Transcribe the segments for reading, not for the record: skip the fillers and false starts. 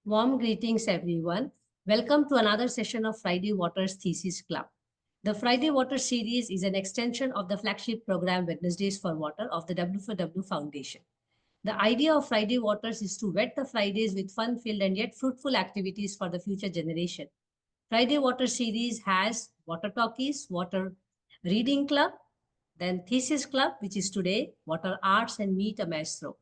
Warm greetings, everyone. Welcome to another session of Friday Waters Thesis Club. The Friday Water series is an extension of the flagship program Wednesdays for Water of the W4W Foundation. The idea of Friday Waters is to wet the Fridays with fun-filled and yet fruitful activities for the future generation. Friday Water series has Water Talkies, Water Reading Club, then Thesis Club, which is today, Water Arts and Meet a Maestro,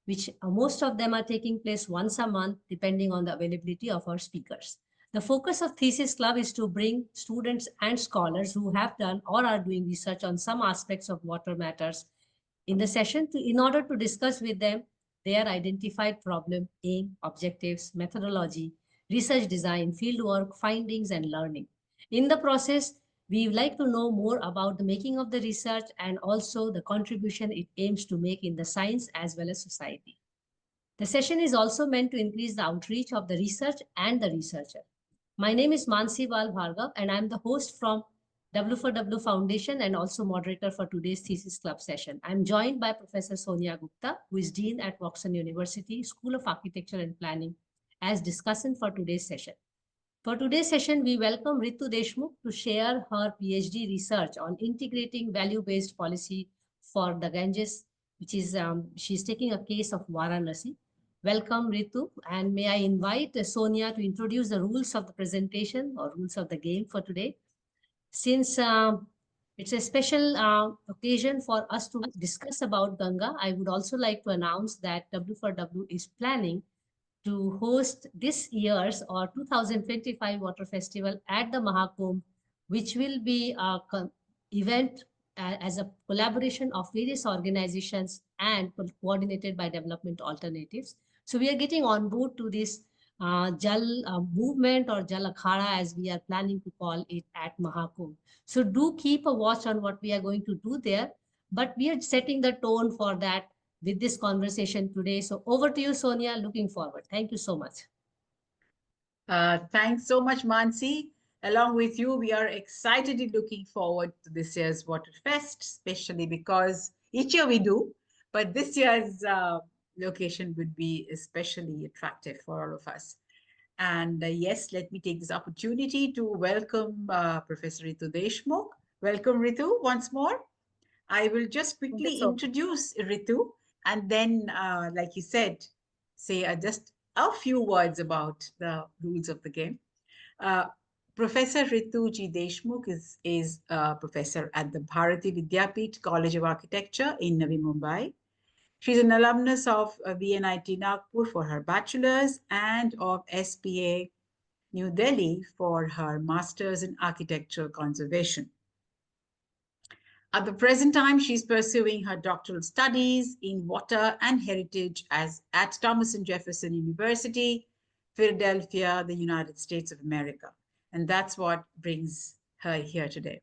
which most of them are taking place once a month, depending on the availability of our speakers. The focus of Thesis Club is to bring students and scholars who have done or are doing research on some aspects of water matters in the session in order to discuss with them their identified problem, aim, objectives, methodology, research design, fieldwork, findings, and learning. In the process, we would like to know more about the making of the research and also the contribution it aims to make in the science as well as society. The session is also meant to increase the outreach of the research and the researcher. My name is Mansee Bal Bhargava, and I'm the host from W4W Foundation and also moderator for today's Thesis Club session. I'm joined by Professor Sonia Gupta, who is Dean at Watson University School of Architecture and Planning, as discussant for today's session. For today's session, we welcome Ritu Deshmukh to share her PhD research on integrating value-based policy for the Ganges, which is, she's taking a case of Varanasi. Welcome, Ritu, and may I invite Sonia to introduce the rules of the presentation or rules of the game for today. Since it's a special occasion for us to discuss about Ganga, I would also like to announce that W4W is planning to host this year's or 2025 Water Festival at the Mahakumbh, which will be a event as a collaboration of various organizations and coordinated by Development Alternatives. So we are getting on board to this Jal movement or Jal Akhada, as we are planning to call it, at Mahakumbh. So do keep a watch on what we are going to do there, but we are setting the tone for that with this conversation today. So over to you, Sonia. Looking forward. Thank you so much. Thanks so much, Mansi. Along with you, we are excitedly looking forward to this year's Water Fest, especially because each year we do, but this year's location would be especially attractive for all of us. And yes, let me take this opportunity to welcome Professor Ritu Deshmukh. Welcome, Ritu, once more. I will just quickly introduce Ritu and then, like you said, say just a few words about the rules of the game. Uh, Professor Ritu G. Deshmukh is a professor at the Bharati Vidyapeeth College of Architecture in Navi Mumbai. She's an alumnus of VNIT Nagpur for her bachelor's and of SPA New Delhi for her master's in architectural conservation. At the present time, she's pursuing her doctoral studies in water and heritage at Thomas and Jefferson University, Philadelphia, the United States of America. And that's what brings her here today.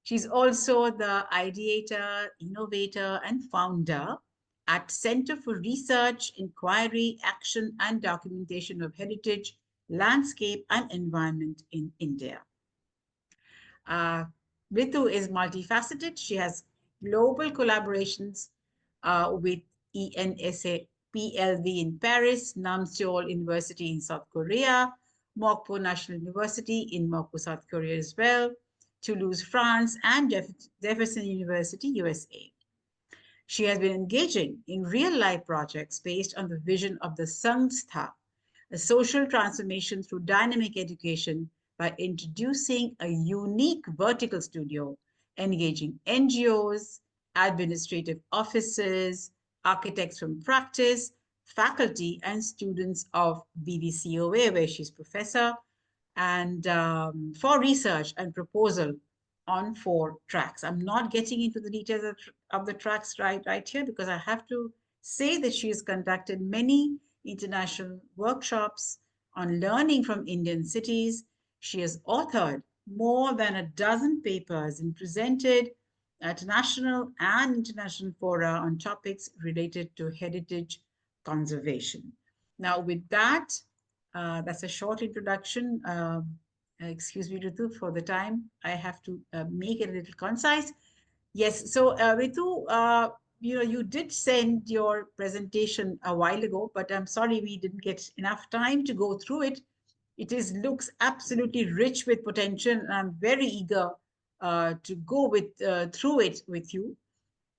She's also the ideator, innovator, and founder at Center for Research, Inquiry, Action, and Documentation of Heritage, Landscape, and Environment in India. Ritu is multifaceted. She has global collaborations with ENSA PLV in Paris, Namseol University in South Korea, Mokpo National University in Mokpo, South Korea as well, Toulouse, France, and Jefferson University, USA. She has been engaging in real-life projects based on the vision of the Sangstha, a social transformation through dynamic education, by introducing a unique vertical studio engaging NGOs, administrative offices, architects from practice, faculty, and students of BVCOA, where she's professor, and for research and proposal on 4 tracks. I'm not getting into the details of the tracks right here because I have to say that she has conducted many international workshops on learning from Indian cities. She has authored more than a dozen papers and presented at national and international fora on topics related to heritage conservation. Now, with that, that's a short introduction. Excuse me, Ritu, for the time. I have to make it a little concise. Yes, so Ritu, you did send your presentation a while ago, but I'm sorry we didn't get enough time to go through it. It is looks absolutely rich with potential, and I'm very eager to go with through it with you.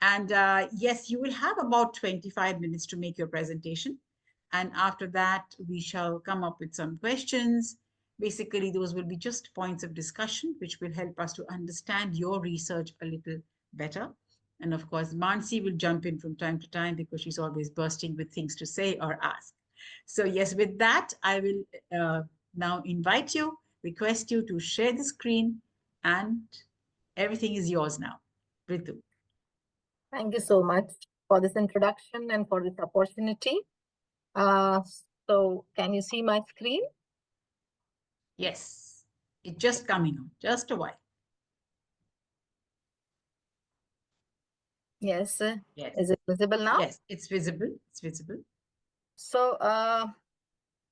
And yes, you will have about 25 minutes to make your presentation. And after that, we shall come up with some questions. Basically, those will be just points of discussion, which will help us to understand your research a little better. And of course, Mansi will jump in from time to time because she's always bursting with things to say or ask. So, yes, with that, I will now invite you, request you to share the screen, and everything is yours now. Ritu. Thank you so much for this introduction and for this opportunity. Uh, so can you see my screen? Yes, it's just coming on, just a while. Yes. Yes, Is it visible now? yes, it's visible. It's visible. So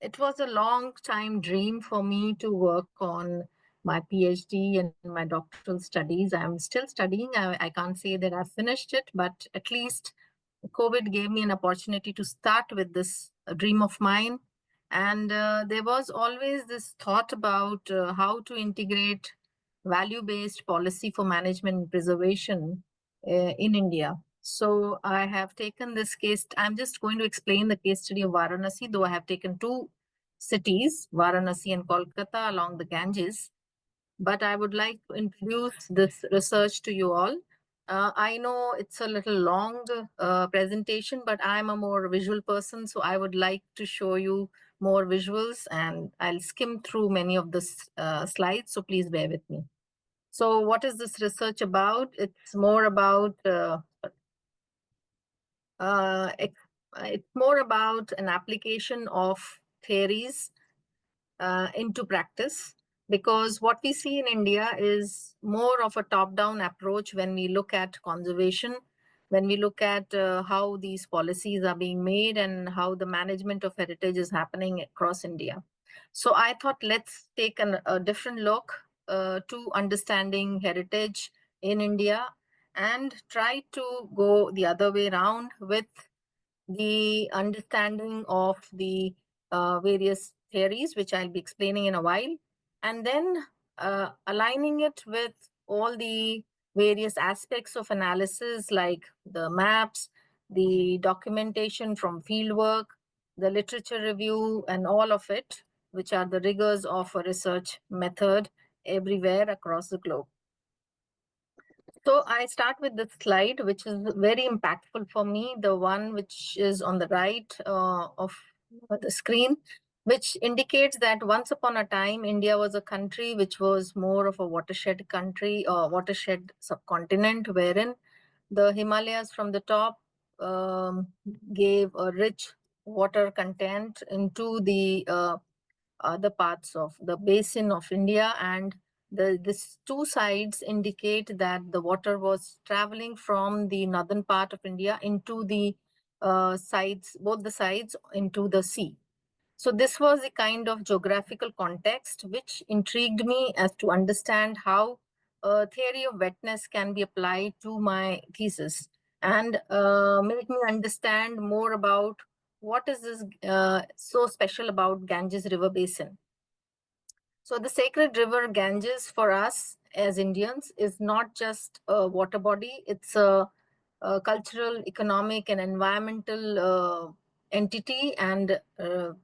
it was a long time dream for me to work on my PhD and my doctoral studies. I'm still studying. I can't say that I've finished it, but at least COVID gave me an opportunity to start with this dream of mine. And there was always this thought about how to integrate value based policy for management and preservation in India. So I have taken this case. I'm just going to explain the case study of Varanasi, though I have taken two cities, Varanasi and Kolkata, along the Ganges. But I would like to introduce this research to you all. I know it's a little long presentation, but I'm a more visual person, so I would like to show you more visuals, and I'll skim through many of the slides, so please bear with me. So what is this research about? It's more about uh, it, it's more about an application of theories into practice, because what we see in India is more of a top-down approach when we look at conservation, when we look at how these policies are being made and how the management of heritage is happening across India. So I thought let's take a different look to understanding heritage in India and try to go the other way around with the understanding of the various theories, which I'll be explaining in a while, and then aligning it with all the various aspects of analysis like the maps, the documentation from fieldwork, the literature review, and all of it, which are the rigors of a research method everywhere across the globe. So I start with this slide, which is very impactful for me, the one which is on the right of the screen, which indicates that once upon a time, India was a country which was more of a watershed country or watershed subcontinent, wherein the Himalayas from the top gave a rich water content into the other parts of the basin of India, and these two sides indicate that the water was traveling from the northern part of India into the sides, both the sides into the sea. So this was a kind of geographical context which intrigued me as to understand how a theory of wetness can be applied to my thesis and make me understand more about what is this so special about Ganges River Basin. So the sacred river Ganges for us as Indians is not just a water body, it's a cultural, economic, and environmental entity. And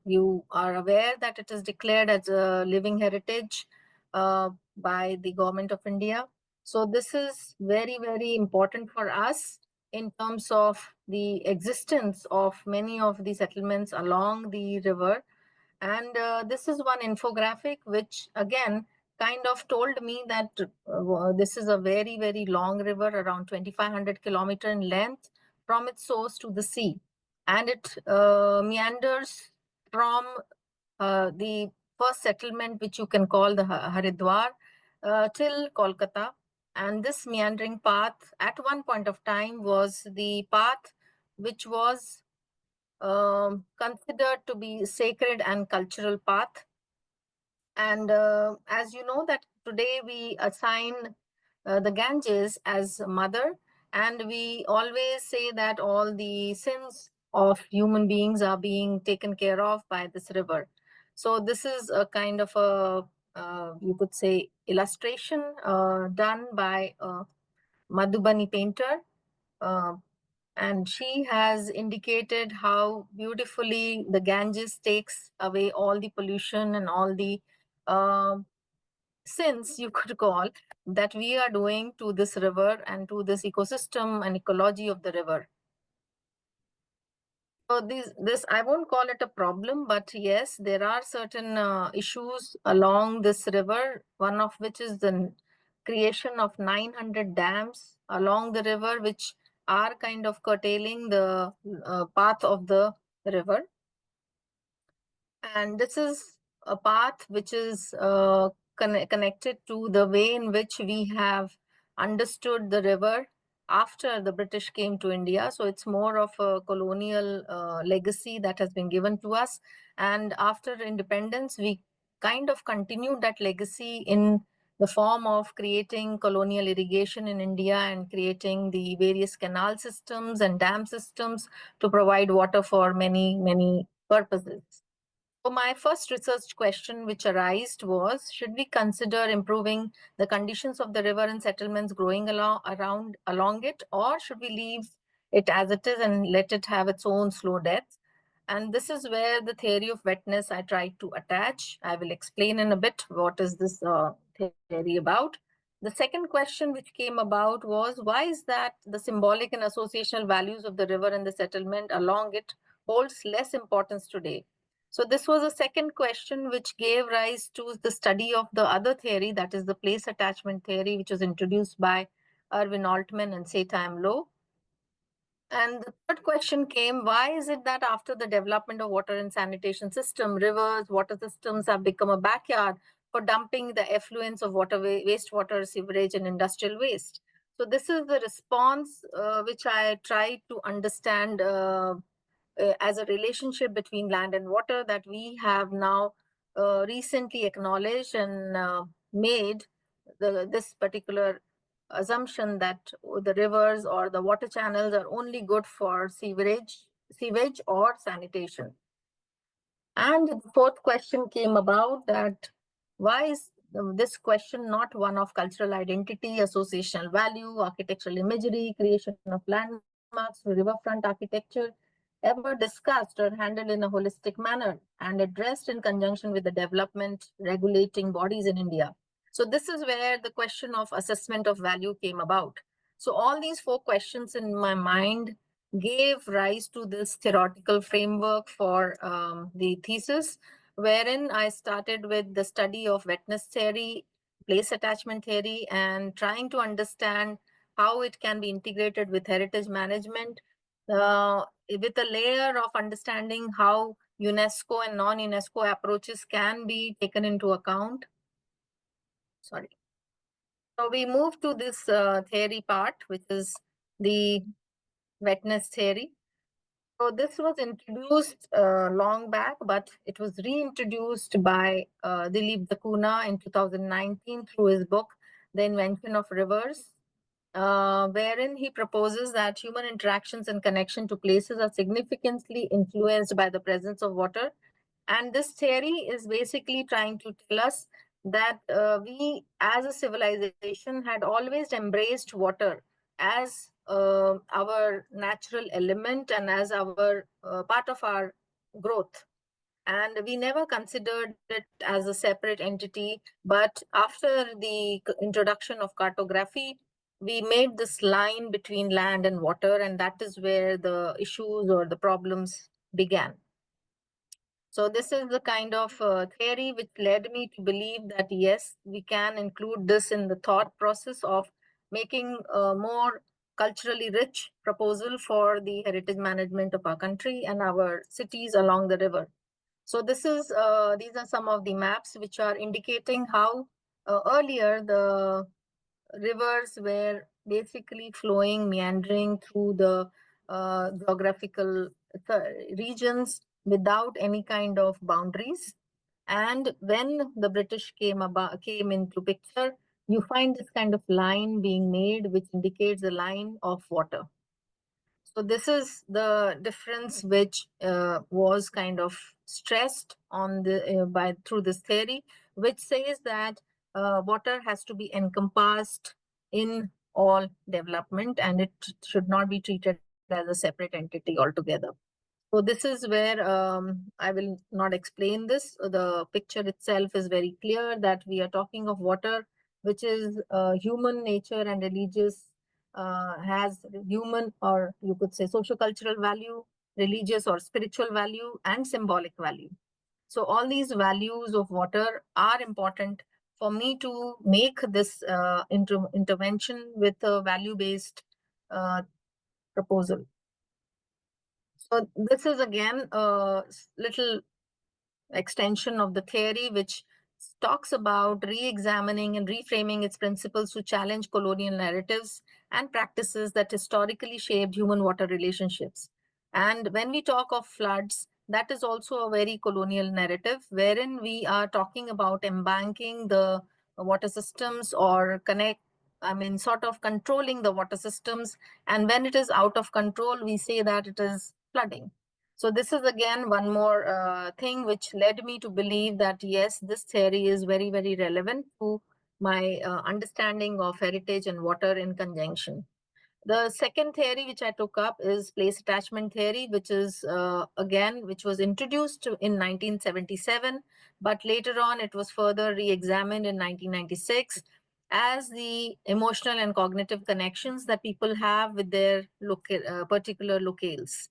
you are aware that it is declared as a living heritage by the government of India. So this is very, very important for us in terms of the existence of many of the settlements along the river. And this is one infographic which again kind of told me that this is a very, very long river, around 2,500 kilometers in length from its source to the sea. And it meanders from the first settlement, which you can call the Haridwar, till Kolkata. And this meandering path at one point of time was the path which was considered to be sacred and cultural path. And as you know that today we assign the Ganges as mother, And we always say that all the sins of human beings are being taken care of by this river. So this is a kind of a, you could say, illustration done by a Madhubani painter. Uh, and she has indicated how beautifully the Ganges takes away all the pollution and all the sins, you could call, that we are doing to this river and to this ecosystem and ecology of the river. So this I won't call it a problem, but yes, there are certain issues along this river. One of which is the creation of 900 dams along the river, which are kind of curtailing the path of the river. And this is a path which is connected to the way in which we have understood the river after the British came to India. So it's more of a colonial legacy that has been given to us. And after independence, we kind of continued that legacy in the form of creating colonial irrigation in India and creating the various canal systems and dam systems to provide water for many, many purposes. So my first research question which arose was, should we consider improving the conditions of the river and settlements growing along it, or should we leave it as it is and let it have its own slow death? And this is where the theory of wetness I tried to attach. I will explain in a bit what is this theory about. The second question which came about was, why is that the symbolic and associational values of the river and the settlement along it holds less importance today? So this was a second question which gave rise to the study of the other theory, that is the place attachment theory, which was introduced by Irwin Altman and Seymour Low. And the third question came, why is it that after the development of water and sanitation system, rivers, water systems have become a backyard for dumping the effluents of wastewater, sewerage, and industrial waste? So this is the response which I tried to understand as a relationship between land and water that we have now recently acknowledged and made this particular assumption that the rivers or the water channels are only good for sewage or sanitation. And the fourth question came about that why is this question not one of cultural identity, associational value, architectural imagery, creation of landmarks, riverfront architecture, ever discussed or handled in a holistic manner and addressed in conjunction with the development regulating bodies in India? So this is where the question of assessment of value came about. So all these four questions in my mind gave rise to this theoretical framework for the thesis, wherein I started with the study of wetness theory, place attachment theory, and trying to understand how it can be integrated with heritage management, with a layer of understanding how UNESCO and non-UNESCO approaches can be taken into account. Sorry. So we move to this theory part, which is the wetness theory. So this was introduced long back, but it was reintroduced by Dilip Dakuna in 2019 through his book, The Invention of Rivers, wherein he proposes that human interactions and connection to places are significantly influenced by the presence of water. And this theory is basically trying to tell us that we as a civilization had always embraced water as our natural element and as our part of our growth. And we never considered it as a separate entity. But after the introduction of cartography, we made this line between land and water, and that is where the issues or the problems began. So this is the kind of theory which led me to believe that, yes, we can include this in the thought process of making a more culturally rich proposal for the heritage management of our country and our cities along the river. So this is these are some of the maps which are indicating how earlier the rivers were basically flowing, meandering through the geographical regions without any kind of boundaries. And when the British came into picture, you find this kind of line being made, which indicates the line of water. So this is the difference which was kind of stressed on the by through this theory, which says that water has to be encompassed in all development, and it should not be treated as a separate entity altogether. So this is where I will not explain this. The picture itself is very clear that we are talking of water, which is human nature and religious, has human, or you could say socio-cultural value, religious or spiritual value, and symbolic value. So all these values of water are important for me to make this intervention with a value-based uh, proposal. So this is again a little extension of the theory, which talks about re-examining and reframing its principles to challenge colonial narratives and practices that historically shaped human water relationships. And when we talk of floods, that is also a very colonial narrative, wherein we are talking about embanking the water systems or sort of controlling the water systems. And when it is out of control, we say that it is flooding. So this is again one more thing which led me to believe that yes, this theory is very, very relevant to my understanding of heritage and water in conjunction. The second theory which I took up is place attachment theory, which is which was introduced in 1977, but later on it was further re-examined in 1996 as the emotional and cognitive connections that people have with their particular locales.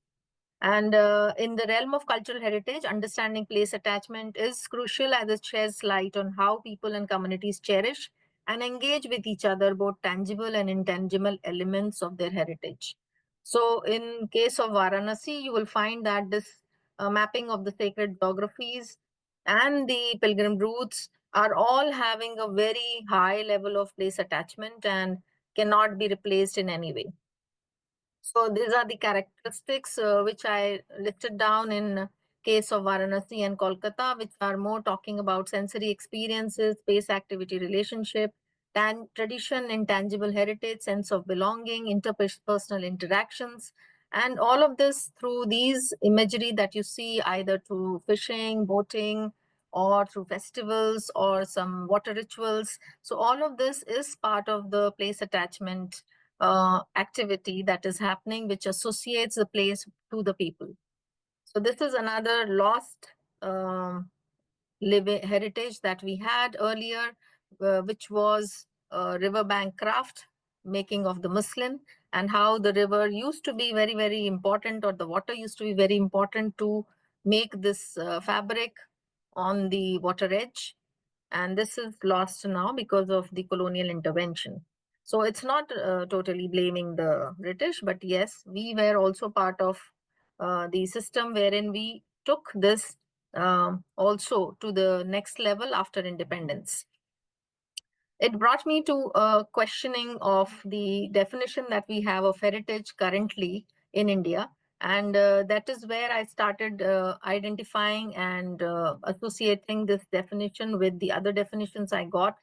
And in the realm of cultural heritage, understanding place attachment is crucial as it sheds light on how people and communities cherish and engage with each other, both tangible and intangible elements of their heritage. So in case of Varanasi, you will find that this mapping of the sacred geographies and the pilgrim routes are all having a very high level of place attachment and cannot be replaced in any way. So these are the characteristics which I listed down in case of Varanasi and Kolkata, which are more talking about sensory experiences, space activity relationship, tradition, intangible heritage, sense of belonging, interpersonal interactions, and all of this through these imagery that you see either through fishing, boating, or through festivals or some water rituals. So all of this is part of the place attachment activity that is happening, which associates the place to the people. So this is another lost living heritage that we had earlier, which was riverbank craft, making of the muslin, and how the river used to be very, very important, or the water used to be very important to make this fabric on the water edge. And this is lost now because of the colonial intervention. So it's not totally blaming the British, but yes, we were also part of the system wherein we took this also to the next level after independence. It brought me to a questioning of the definition that we have of heritage currently in India. And that is where I started identifying and associating this definition with the other definitions I got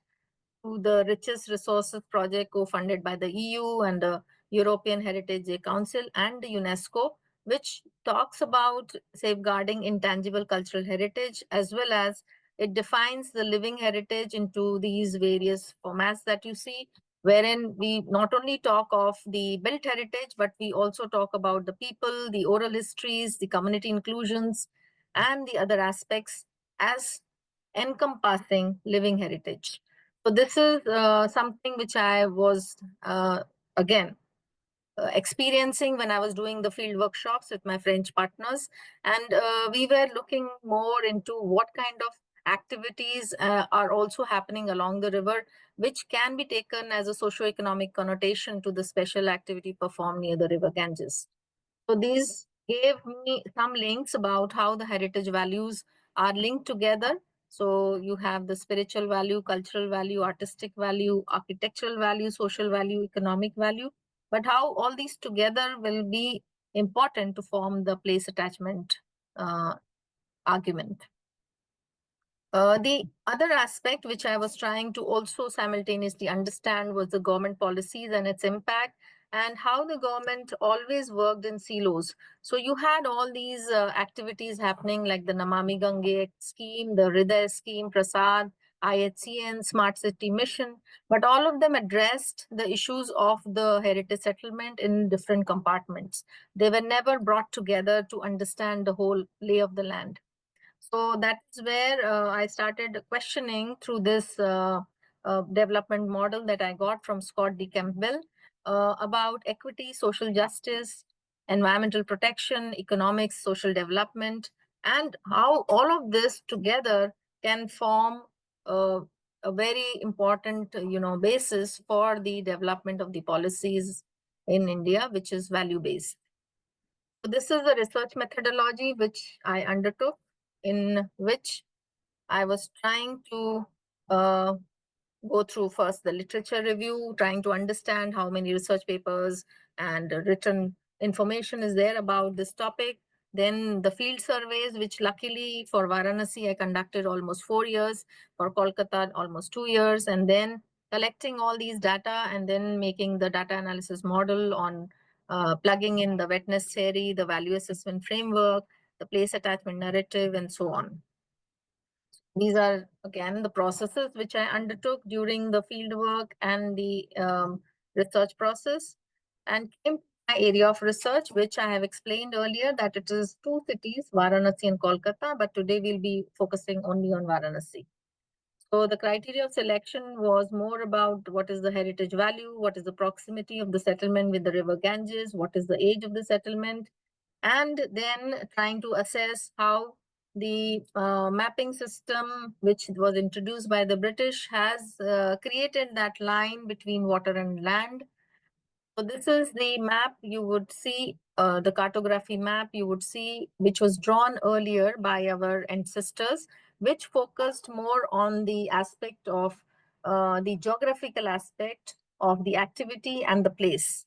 to the Richest Resources Project co-funded by the EU and the European Heritage Council and the UNESCO, which talks about safeguarding intangible cultural heritage, as well as it defines the living heritage into these various formats that you see, wherein we not only talk of the built heritage, but we also talk about the people, the oral histories, the community inclusions, and the other aspects as encompassing living heritage. So this is something which I was again experiencing when I was doing the field workshops with my French partners, and we were looking more into what kind of activities are also happening along the river, which can be taken as a socio-economic connotation to the special activity performed near the river Ganges. So these gave me some links about how the heritage values are linked together. So you have the spiritual value, cultural value, artistic value, architectural value, social value, economic value, but how all these together will be important to form the place attachment uh, argument. The other aspect which I was trying to also simultaneously understand was the government policies and its impact, and how the government always worked in silos. So you had all these activities happening like the Namami Gange scheme, the Hriday scheme, Prasad, IHCN, Smart City Mission, but all of them addressed the issues of the heritage settlement in different compartments. They were never brought together to understand the whole lay of the land. So that's where I started questioning through this development model that I got from Scott D. Campbell about equity, social justice, environmental protection, economics, social development, and how all of this together can form a very important, basis for the development of the policies in India, which is value-based. So this is the research methodology which I undertook, in which I was trying to go through first the literature review, trying to understand how many research papers and written information is there about this topic. Then the field surveys, which luckily for Varanasi, I conducted almost 4 years, for Kolkata, almost 2 years, and then collecting all these data and then making the data analysis model on plugging in the wetness theory, the value assessment framework, the place attachment narrative, and so on. These are, again, the processes which I undertook during the field work and the research process, and came to my area of research, which I have explained earlier that it is 2 cities, Varanasi and Kolkata, but today we'll be focusing only on Varanasi. So the criteria of selection was more about what is the heritage value, what is the proximity of the settlement with the river Ganges, what is the age of the settlement, and then trying to assess how the mapping system, which was introduced by the British, has created that line between water and land. So this is the map you would see, the cartography map you would see, which was drawn earlier by our ancestors, which focused more on the aspect of the geographical aspect of the activity and the place.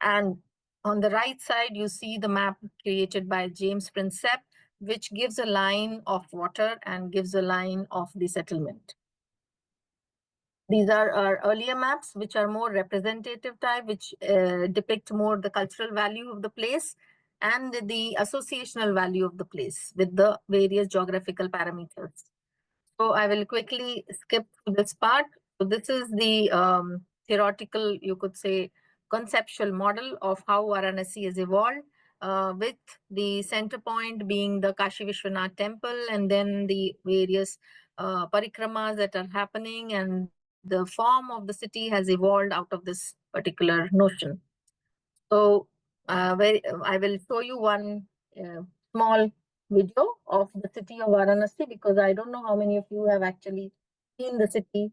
And on the right side, you see the map created by James Prinsep, which gives a line of water and gives a line of the settlement. These are our earlier maps, which are more representative type, which depict more the cultural value of the place and the associational value of the place with the various geographical parameters. So I will quickly skip this part. So this is the theoretical, you could say, conceptual model of how Varanasi has evolved, with the center point being the Kashi Vishwanath temple, and then the various parikramas that are happening, and the form of the city has evolved out of this particular notion. So I will show you one small video of the city of Varanasi, because I don't know how many of you have actually seen the city.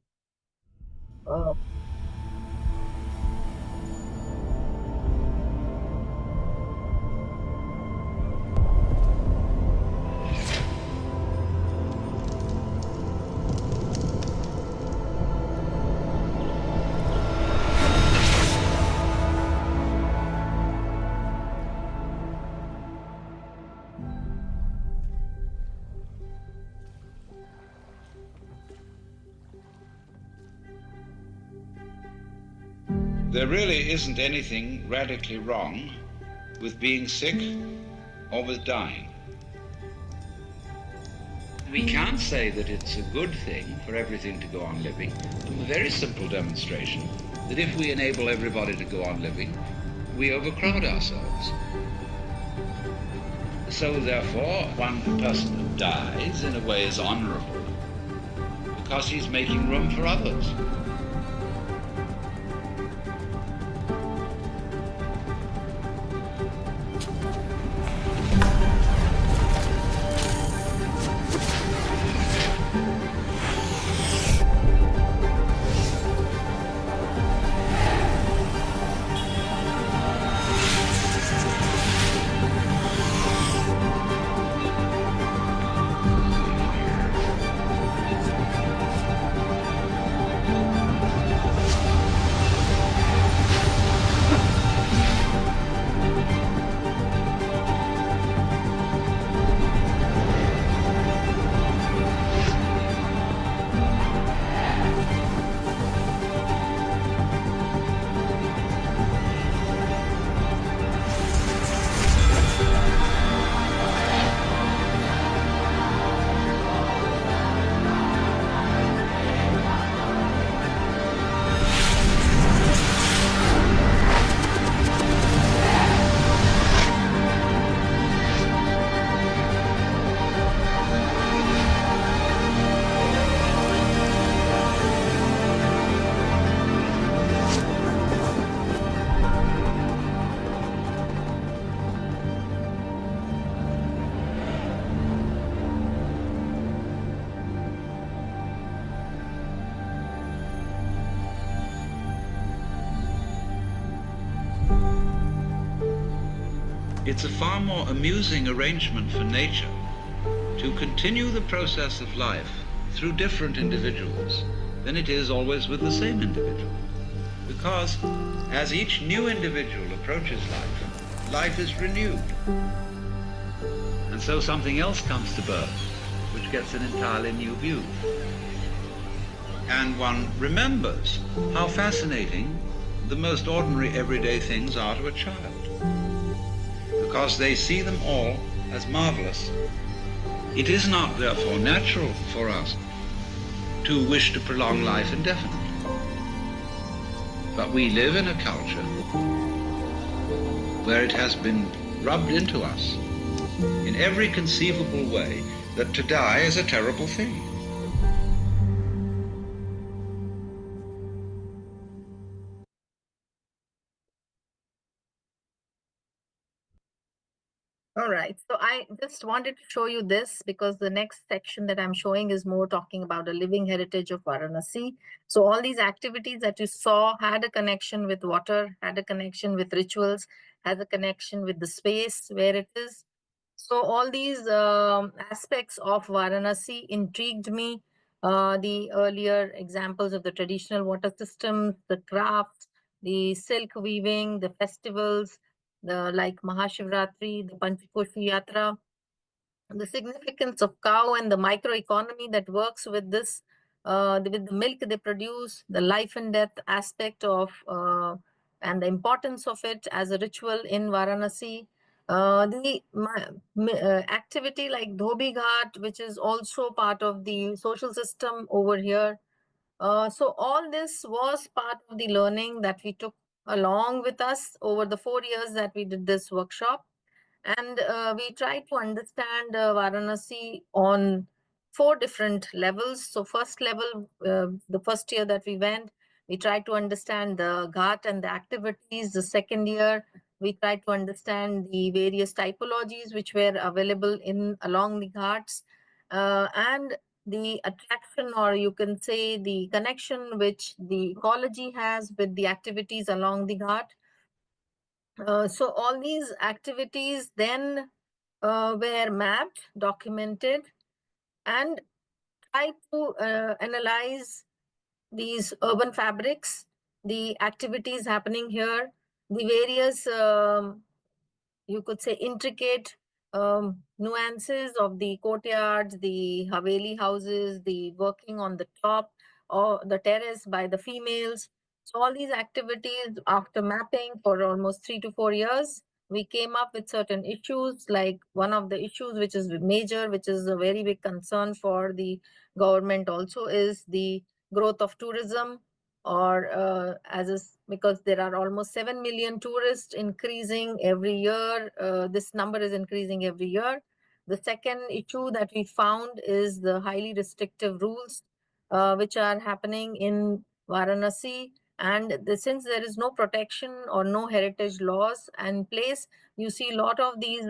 There really isn't anything radically wrong with being sick or with dying. We can't say that it's a good thing for everything to go on living, from a very simple demonstration that if we enable everybody to go on living, we overcrowd ourselves. So therefore, one person who dies in a way is honorable because he's making room for others. it's a far more amusing arrangement for nature to continue the process of life through different individuals than it is always with the same individual. Because as each new individual approaches life, life is renewed. And so something else comes to birth, which gets an entirely new view. And one remembers how fascinating the most ordinary everyday things are to a child. Because they see them all as marvelous. It is not therefore natural for us to wish to prolong life indefinitely. But we live in a culture where it has been rubbed into us in every conceivable way that to die is a terrible thing. All right, so I just wanted to show you this because the next section that I'm showing is more talking about the living heritage of Varanasi. So all these activities that you saw had a connection with water, had a connection with rituals, has a connection with the space where it is. So all these aspects of Varanasi intrigued me. The earlier examples of the traditional water systems, the crafts, the silk weaving, the festivals, the like Mahashivratri, the Panchakoshi Yatra, the significance of cow and the microeconomy that works with this, with the milk they produce, the life and death aspect of and the importance of it as a ritual in Varanasi. Activity like Dhobi Ghat, which is also part of the social system over here. So all this was part of the learning that we took along with us over the 4 years that we did this workshop. And we tried to understand Varanasi on 4 different levels. So first level, the first year that we went, we tried to understand the Ghat and the activities. The second year, we tried to understand the various typologies which were available in along the Ghats. And the attraction, or you can say the connection which the ecology has with the activities along the Ghat. So all these activities then were mapped, documented, and tried to analyze these urban fabrics, the activities happening here, the various you could say intricate nuances of the courtyards, the Haveli houses, the working on the top or the terrace by the females. So all these activities, after mapping for almost 3 to 4 years, we came up with certain issues. Like one of the issues which is major, which is a very big concern for the government also, is the growth of tourism, or because there are almost 7 million tourists increasing every year. This number is increasing every year. The second issue that we found is the highly restrictive rules which are happening in Varanasi. And since there is no protection or no heritage laws in place, you see a lot of these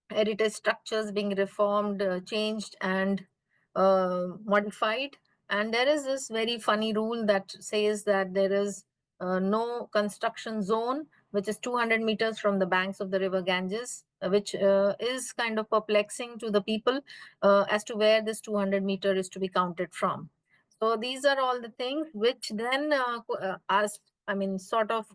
heritage structures being reformed, changed, and modified. And there is this very funny rule that says that there is no construction zone, which is 200 meters from the banks of the river Ganges, which is kind of perplexing to the people as to where this 200-meter is to be counted from. So these are all the things which then sort of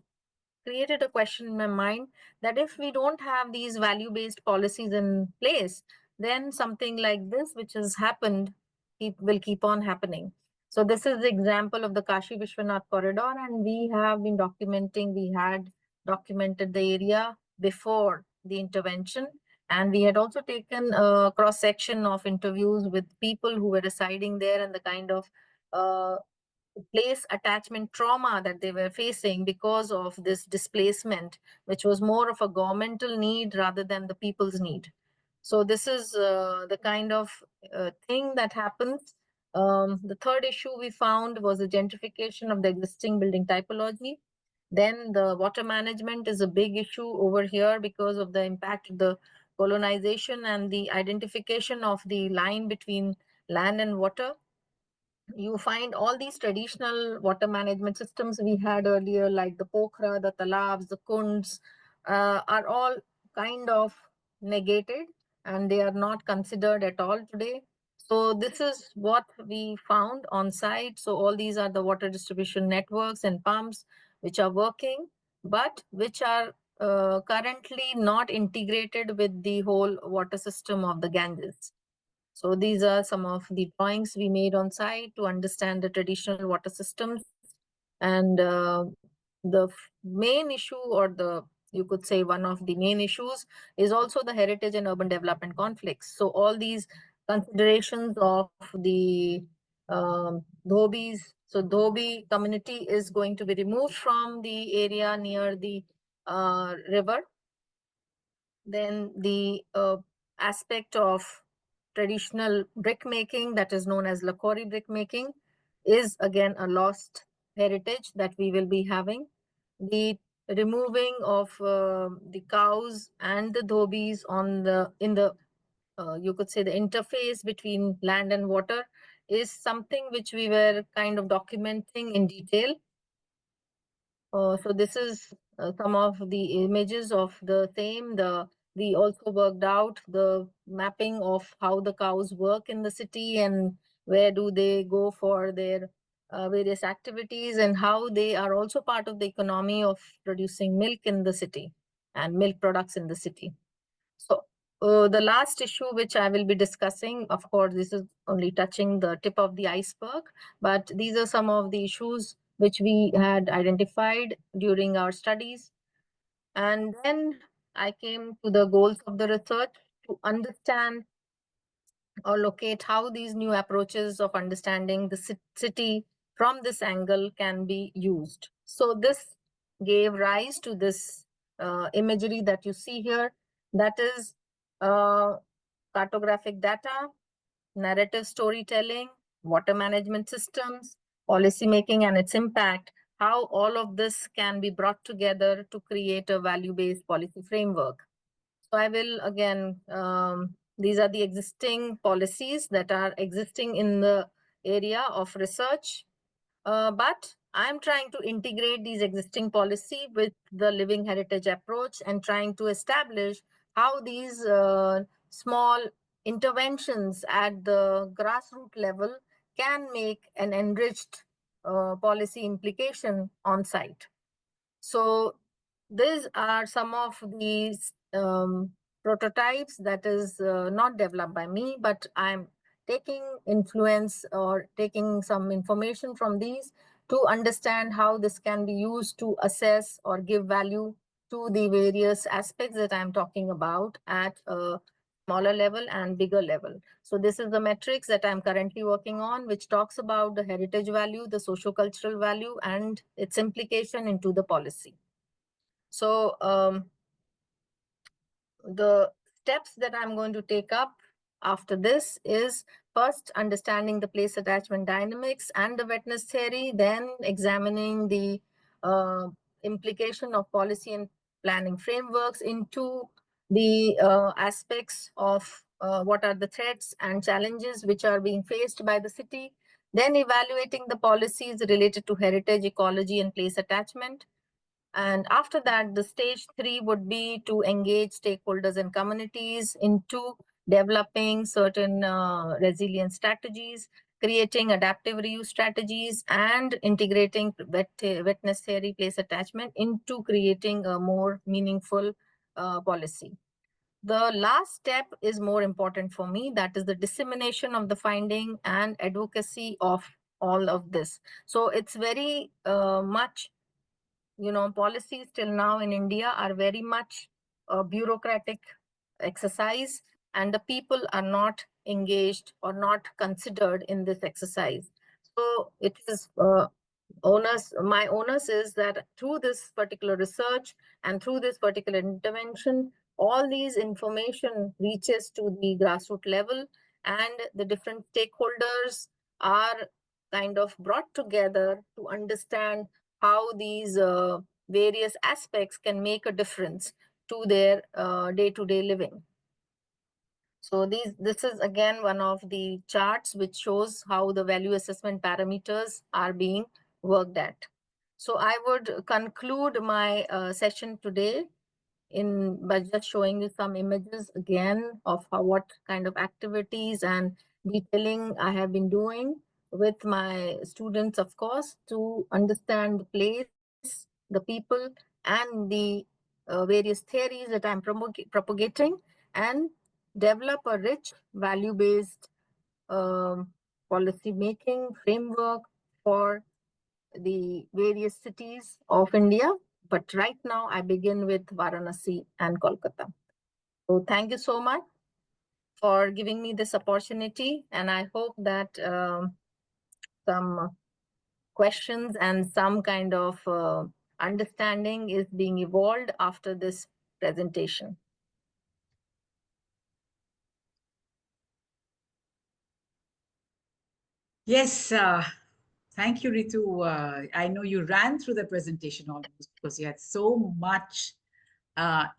created a question in my mind that if we don't have these value-based policies in place, then something like this, which has happened, will keep on happening. So this is the example of the Kashi Vishwanath corridor, and we have been documenting, we had documented the area before the intervention. And we had also taken a cross-section of interviews with people who were residing there and the kind of place attachment trauma that they were facing because of this displacement, which was more of a governmental need rather than the people's need. So this is the kind of thing that happens. The third issue we found was the gentrification of the existing building typology. Then the water management is a big issue over here because of the impact of the colonization and the identification of the line between land and water. You find all these traditional water management systems we had earlier, like the pokhara, the talabs, the kunds, are all kind of negated and they are not considered at all today. So this is what we found on site. So all these are the water distribution networks and pumps which are working, but which are currently not integrated with the whole water system of the Ganges. So these are some of the drawings we made on site to understand the traditional water systems. And the main issue, or the, you could say one of the main issues, is also the heritage and urban development conflicts. So all these considerations of the dhobis. So dhobi community is going to be removed from the area near the river. Then the aspect of traditional brick making, that is known as Lakori brick making, is again a lost heritage that we will be having. The removing of the cows and the dhobis on the in the you could say the interface between land and water is something which we were kind of documenting in detail. So this is some of the images of the same. We also worked out the mapping of how the cows work in the city and where do they go for their various activities, and how they are also part of the economy of producing milk in the city and milk products in the city. So the last issue which I will be discussing, of course, this is only touching the tip of the iceberg, but these are some of the issues which we had identified during our studies. And then I came to the goals of the research to understand or locate how these new approaches of understanding the city from this angle can be used. So this gave rise to this imagery that you see here, that is cartographic data, narrative storytelling, water management systems, policy making and its impact, how all of this can be brought together to create a value-based policy framework. So I will again, these are the existing policies that are existing in the area of research, but I'm trying to integrate these existing policy with the living heritage approach and trying to establish how these small interventions at the grassroots level can make an enriched policy implication on site. So these are some of these prototypes that is not developed by me, but I'm taking influence or taking some information from these to understand how this can be used to assess or give value to the various aspects that I'm talking about at a smaller level and bigger level. So this is the metrics that I'm currently working on, which talks about the heritage value, the socio-cultural value, and its implication into the policy. So the steps that I'm going to take up after this is first understanding the place attachment dynamics and the wetness theory, then examining the implication of policy and planning frameworks into the aspects of what are the threats and challenges which are being faced by the city, then evaluating the policies related to heritage, ecology, and place attachment. And after that, the stage 3 would be to engage stakeholders and communities into developing certain resilience strategies, creating adaptive reuse strategies, and integrating wetness theory place attachment into creating a more meaningful policy. The last step is more important for me, that is the dissemination of the finding and advocacy of all of this. So it's very much, policies till now in India are very much a bureaucratic exercise, and the people are not engaged or not considered in this exercise. So it is my onus is that through this particular research and through this particular intervention, all these information reaches to the grassroots level, and the different stakeholders are kind of brought together to understand how these various aspects can make a difference to their day-to-day living. So this is again one of the charts which shows how the value assessment parameters are being worked at. So I would conclude my session today by just showing you some images again of what kind of activities and detailing I have been doing with my students, of course, to understand the place, the people, and the various theories that I'm propagating, and develop a rich value-based policy making framework for the various cities of India. But right now, I begin with Varanasi and Kolkata. So thank you so much for giving me this opportunity. And I hope that some questions and some kind of understanding is being evolved after this presentation. Yes, thank you, Ritu. I know you ran through the presentation almost because you had so much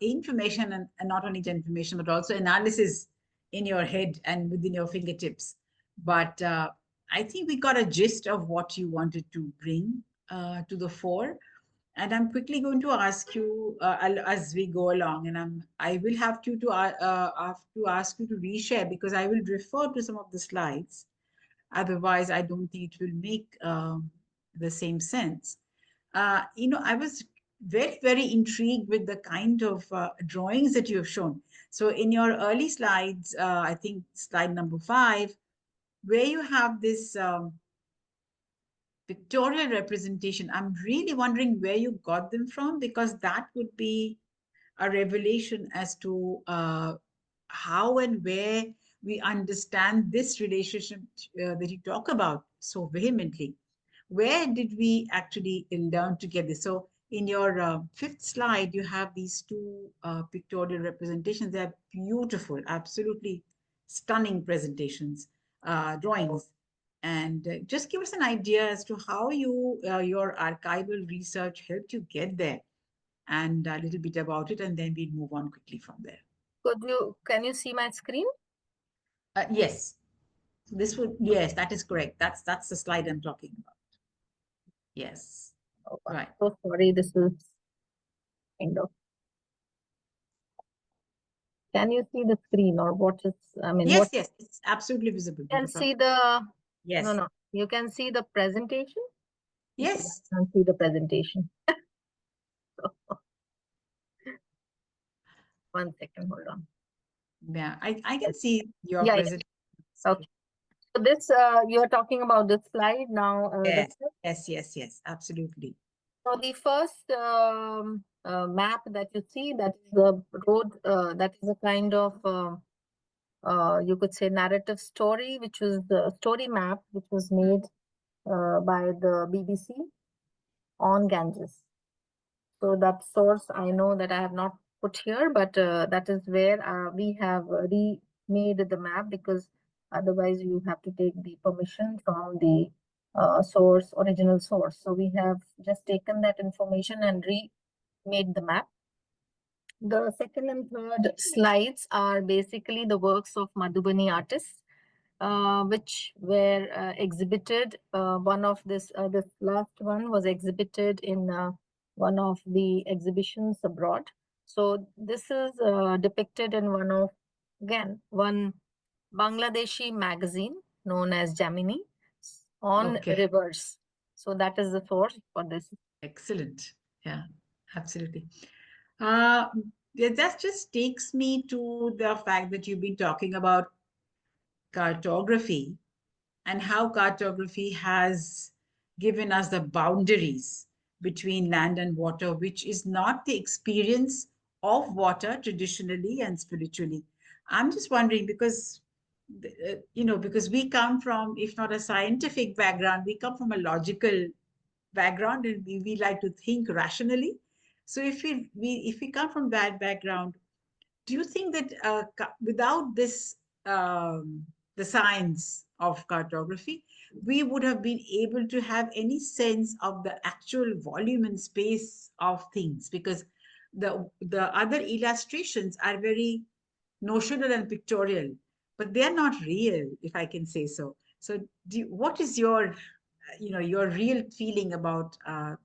information, and not only information, but also analysis in your head and within your fingertips. But I think we got a gist of what you wanted to bring to the fore. And I'm quickly going to ask you as we go along, and I will have to ask you to reshare because I will refer to some of the slides. Otherwise, I don't think it will make the same sense. I was very, very intrigued with the kind of drawings that you have shown. So in your early slides, I think slide number 5, where you have this pictorial representation, I'm really wondering where you got them from, because that would be a revelation as to how and where we understand this relationship that you talk about so vehemently. Where did we actually learn to get this? So in your 5th slide, you have these two pictorial representations. They're beautiful, absolutely stunning presentations, drawings. And just give us an idea as to how your archival research helped you get there, and a little bit about it, and then we'll move on quickly from there. Can you see my screen? Yes, yes, that is correct. That's the slide I'm talking about. Yes, Oh, right. so sorry, this is kind of. Can you see the screen, or what is, I mean, Yes, what? yes, it's absolutely visible. You can see the, Yes. no, you can see the presentation? Yes. I can see the presentation. One second, hold on. Yeah, I can see your Yeah, presentation. okay. So this, you're talking about this slide now. Yes, absolutely. So the first map that you see, that is the road, that is a kind of, you could say, narrative story, which was the story map, which was made by the BBC on Ganges. So that source, I know that I have not put here, but that is where we have remade the map, because otherwise you have to take the permission from the original source. So we have just taken that information and remade the map. The second and third slides are basically the works of Madhubani artists, which were exhibited. One of this last one was exhibited in one of the exhibitions abroad. So this is depicted in one Bangladeshi magazine known as Jamini on rivers. So that is the source for this. Excellent. Yeah, absolutely. That just takes me to the fact that you've been talking about cartography and how cartography has given us the boundaries between land and water, which is not the experience of water traditionally and spiritually. I'm just wondering because, because we come from, if not a scientific background, we come from a logical background, and we like to think rationally. So if we come from that background, do you think that without this, the science of cartography, we would have been able to have any sense of the actual volume and space of things? Because the other illustrations are very notional and pictorial, but they are not real, if I can say so. So what is your your real feeling about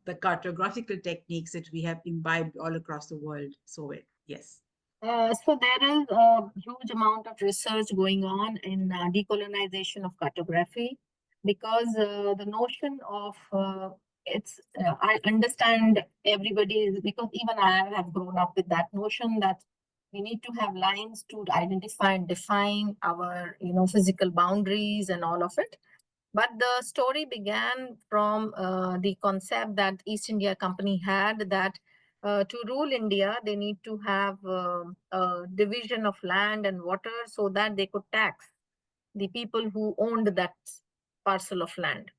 the cartographical techniques that we have imbibed all across the world so well? Yes. So there is a huge amount of research going on in decolonization of cartography, because the notion of I understand everybody is, because even I have grown up with that notion that we need to have lines to identify and define our physical boundaries and all of it. But the story began from the concept that East India Company had, that to rule India, they need to have a division of land and water so that they could tax the people who owned that parcel of land.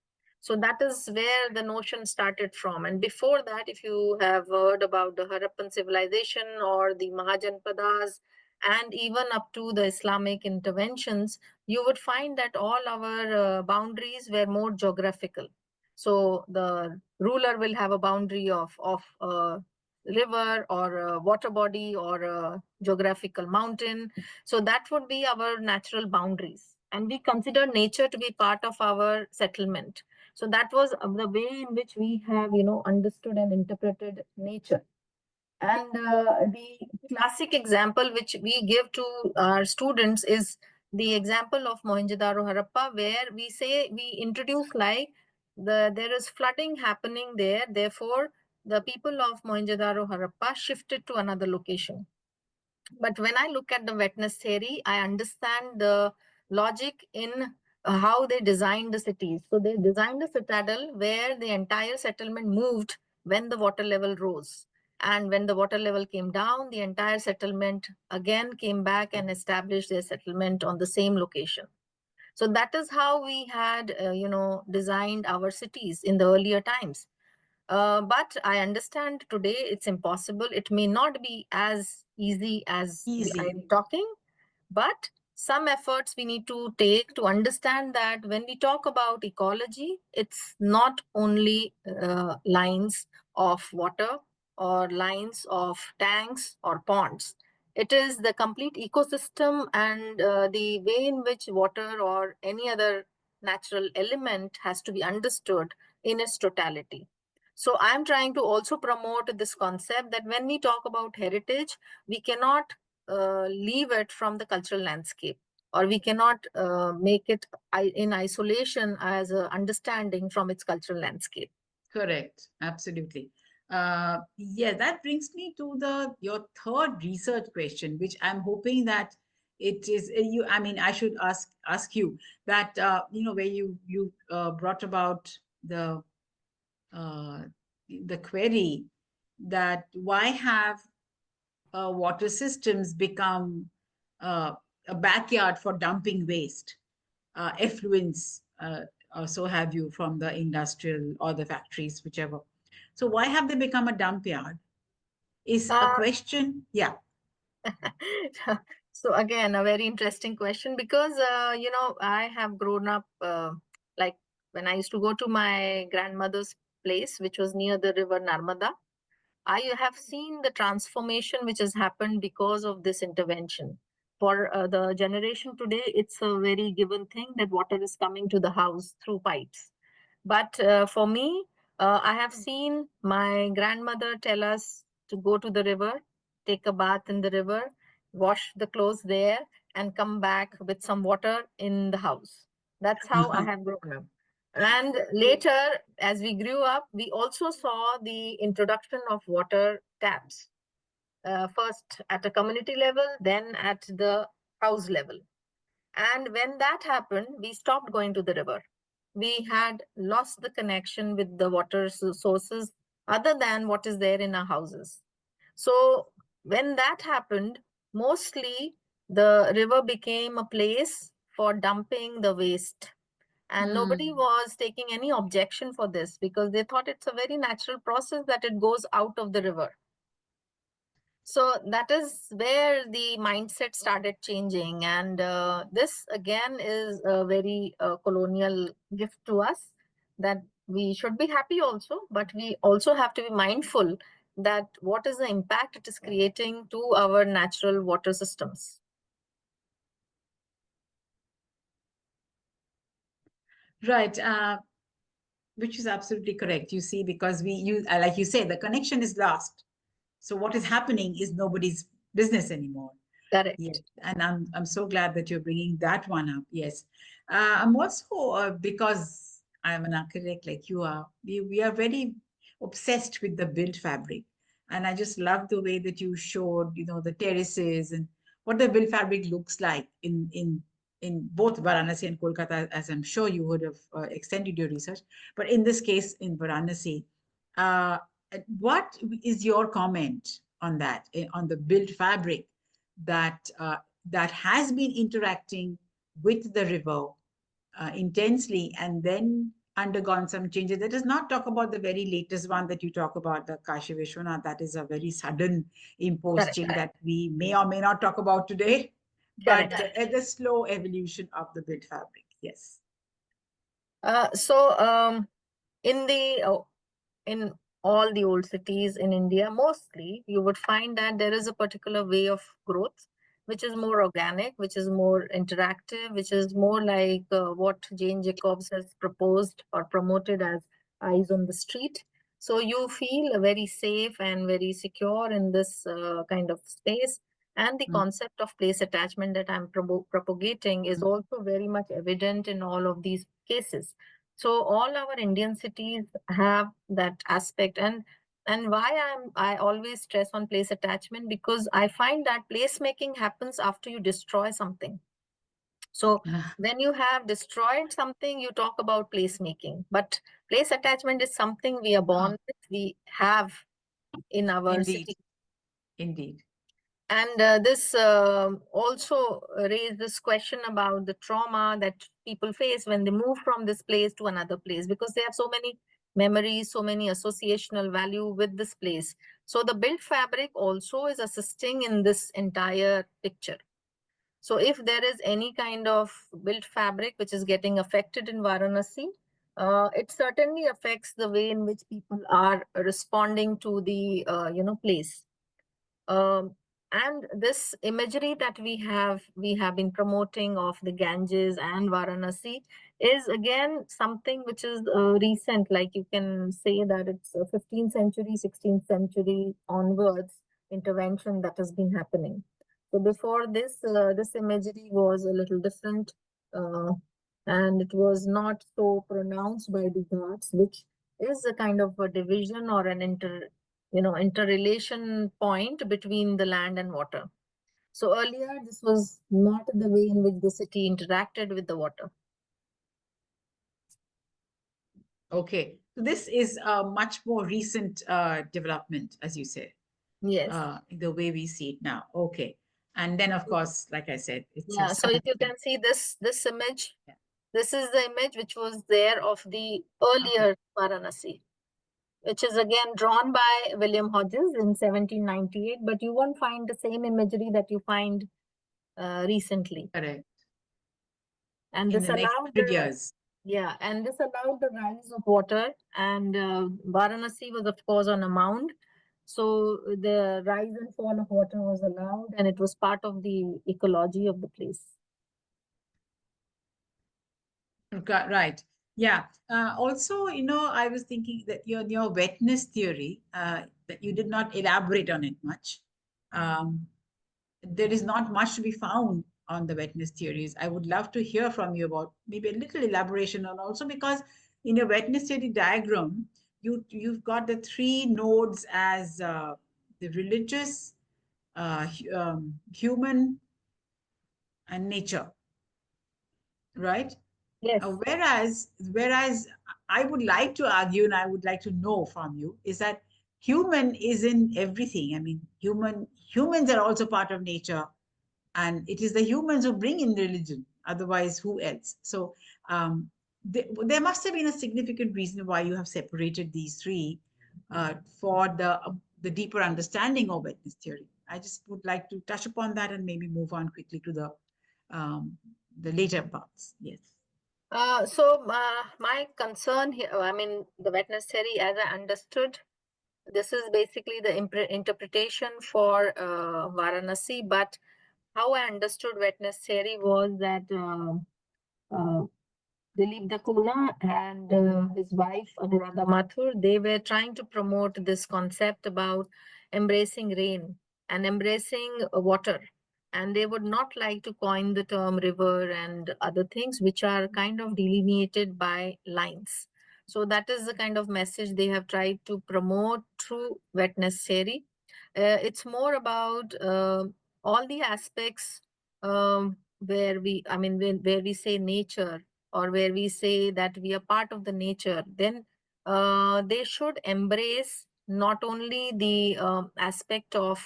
So that is where the notion started from. And before that, if you have heard about the Harappan civilization or the Mahajanpadas, and even up to the Islamic interventions, you would find that all our boundaries were more geographical. So the ruler will have a boundary of a river or a water body or a geographical mountain. So that would be our natural boundaries. And we consider nature to be part of our settlement. So that was the way in which we have, understood and interpreted nature. And the classic example which we give to our students is the example of Mohenjo-daro Harappa, where we say we introduce like there is flooding happening there. Therefore, the people of Mohenjo-daro Harappa shifted to another location. But when I look at the wetness theory, I understand the logic in how they designed the cities. So they designed a citadel where the entire settlement moved when the water level rose. And when the water level came down, the entire settlement again came back and established their settlement on the same location. So that is how we had, designed our cities in the earlier times. But I understand today it's impossible. It may not be as easy as I'm talking, but some efforts we need to take to understand that when we talk about ecology, it's not only lines of water or lines of tanks or ponds. It is the complete ecosystem and the way in which water or any other natural element has to be understood in its totality. So I'm trying to also promote this concept that when we talk about heritage, we cannot leave it from the cultural landscape, or we cannot make it in isolation as an understanding from its cultural landscape. Correct. Absolutely. Yeah, that brings me to your third research question, which I'm hoping that it is you. I mean, I should ask you that where you brought about uh, the query that why have water systems become a backyard for dumping waste, effluents, or so have you, from the industrial or the factories, whichever. So why have they become a dump yard? Is a question. Yeah. So again, a very interesting question, because I have grown up like when I used to go to my grandmother's place, which was near the river Narmada. I have seen the transformation which has happened because of this intervention. For the generation today, it's a very given thing that water is coming to the house through pipes. But for me, I have seen my grandmother tell us to go to the river, take a bath in the river, wash the clothes there, and come back with some water in the house. That's how I have grown up. And later, as we grew up, we also saw the introduction of water taps, first at a community level, then at the house level. And when that happened, we stopped going to the river. We had lost the connection with the water sources other than what is there in our houses. So when that happened, mostly the river became a place for dumping the waste. And nobody was taking any objection for this, because they thought it's a very natural process that it goes out of the river. So that is where the mindset started changing. And this again is a very colonial gift to us, that we should be happy also, but we also have to be mindful that what is the impact it is creating to our natural water systems. Right. Which is absolutely correct. You see, because like you say, the connection is lost. So what is happening is nobody's business anymore. Correct. Yes, and I'm so glad that you're bringing that one up. Yes, I'm also because I'm an architect like you are. We are very obsessed with the built fabric, and I just love the way that you showed, the terraces and what the built fabric looks like in both Varanasi and Kolkata, as I'm sure you would have extended your research. But in this case, in Varanasi, uh, what is your comment on that, on the built fabric that has been interacting with the river intensely and then undergone some changes? Let us not talk about the very latest one that you talk about, the Kashi Vishwanath. That is a very sudden imposed Correct. change that we may or may not talk about today, but Correct. at the slow evolution of the built fabric. Yes. In in all the old cities in India, mostly you would find that there is a particular way of growth, which is more organic, which is more interactive, which is more like what Jane Jacobs has proposed or promoted as eyes on the street. So you feel very safe and very secure in this kind of space. And the concept of place attachment that I'm propagating is also very much evident in all of these cases. So all our Indian cities have that aspect, and why I always stress on place attachment, because I find that placemaking happens after you destroy something. So when you have destroyed something, you talk about placemaking, but place attachment is something we are born with, we have in our Indeed. city. Indeed. And this also raised this question about the trauma that people face when they move from this place to another place, because they have so many memories, so many associational value with this place. So the built fabric also is assisting in this entire picture. So if there is any kind of built fabric which is getting affected in Varanasi, it certainly affects the way in which people are responding to the place. Um, and this imagery that we have been promoting of the Ganges and Varanasi is again something which is recent. Like you can say that it's a 15th century, 16th century onwards intervention that has been happening. So before this, this imagery was a little different, and it was not so pronounced by the Ghats, which is a kind of a division or an interrelation point between the land and water. So earlier, this was not the way in which the city interacted with the water. Okay. So this is a much more recent development, as you say. Yes. The way we see it now. Okay. And then, of course, like I said, it's Yeah. So if you can see this image, yeah. This is the image which was there of the earlier Varanasi, which is again drawn by William Hodges in 1798, but you won't find the same imagery that you find recently. Correct. And In this the next allowed 100 years. Yeah, and this allowed the rise of water, and Varanasi was, of course, on a mound. So the rise and fall of water was allowed, and it was part of the ecology of the place. Right. Yeah. Also, I was thinking that your wetness theory, that you did not elaborate on it much. There is not much to be found on the wetness theories. I would love to hear from you about maybe a little elaboration on, also because in your wetness theory diagram, you've got the three nodes as the religious, human, and nature, right? Yes. Whereas I would like to argue, and I would like to know from you, is that human is in everything. I mean, humans are also part of nature, and it is the humans who bring in religion. Otherwise, who else? So there must have been a significant reason why you have separated these three for the deeper understanding of wetness theory. I just would like to touch upon that and maybe move on quickly to the later parts. Yes. My concern here, I mean, the wetness theory, as I understood, this is basically the interpretation for Varanasi, but how I understood wetness theory was that Dilip Dakula and his wife Anuradha Mathur, they were trying to promote this concept about embracing rain and embracing water. And they would not like to coin the term river and other things which are kind of delineated by lines. So that is the kind of message they have tried to promote through wetness theory. It's more about all the aspects where where we say nature, or where we say that we are part of the nature, then they should embrace not only the aspect of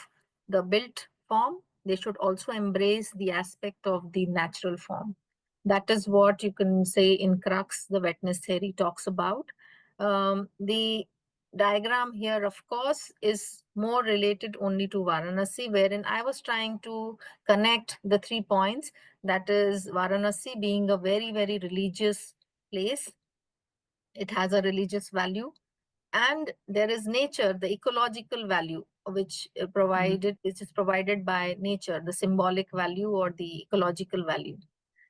the built form, they should also embrace the aspect of the natural form. That is what you can say in crux the wetness theory talks about. The diagram here, of course, is more related only to Varanasi, wherein I was trying to connect the 3 points. That is, Varanasi being a very, very religious place. It has a religious value, and there is nature, the ecological value, which is provided by nature, the symbolic value or the ecological value.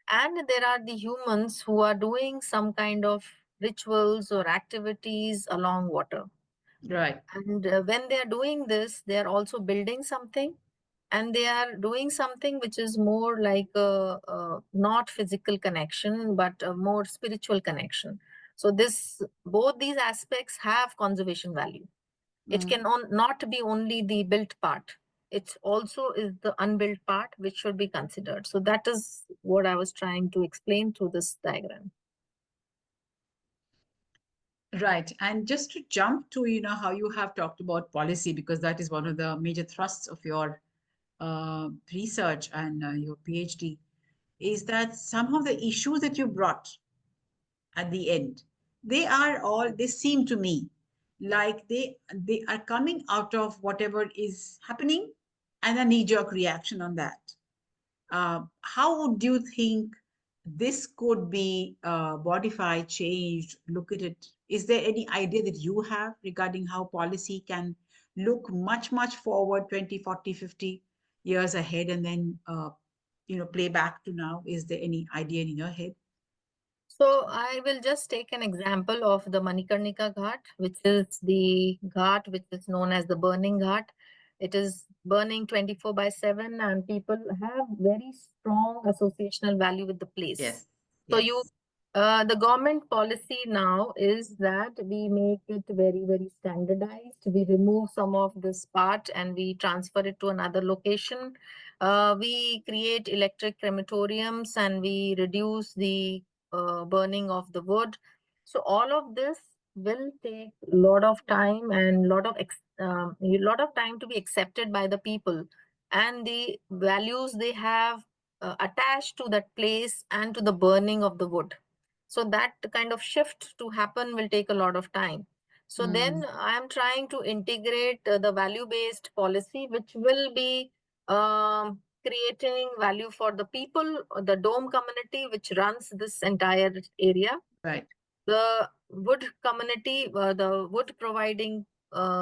And there are the humans who are doing some kind of rituals or activities along water. Right. And when they are doing this, they are also building something, and they are doing something which is more like a not physical connection but a more spiritual connection. So this, both these aspects have conservation value. It can not be only the built part, it also is the unbuilt part which should be considered. So that is what I was trying to explain through this diagram. Right. And just to jump to, how you have talked about policy, because that is one of the major thrusts of your research and your PhD, is that some of the issues that you brought at the end, they seem to me like they are coming out of whatever is happening and a knee-jerk reaction on that. How would you think this could be modified, changed, look at it? Is there any idea that you have regarding how policy can look much, much forward, 20, 40, 50 years ahead, and then, play back to now? Is there any idea in your head? So I will just take an example of the Manikarnika Ghat, which is the ghat which is known as the burning ghat. It is burning 24/7, and people have very strong associational value with the place. Yes. So Yes. the government policy now is that we make it very, very standardized. We remove some of this part and we transfer it to another location. We create electric crematoriums and we reduce the burning of the wood. So all of this will take a lot of time and a lot of time to be accepted by the people, and the values they have attached to that place and to the burning of the wood. So that kind of shift to happen will take a lot of time. So then I am trying to integrate the value based policy, which will be creating value for the people, the dome community which runs this entire area, Right. the wood community, the wood providing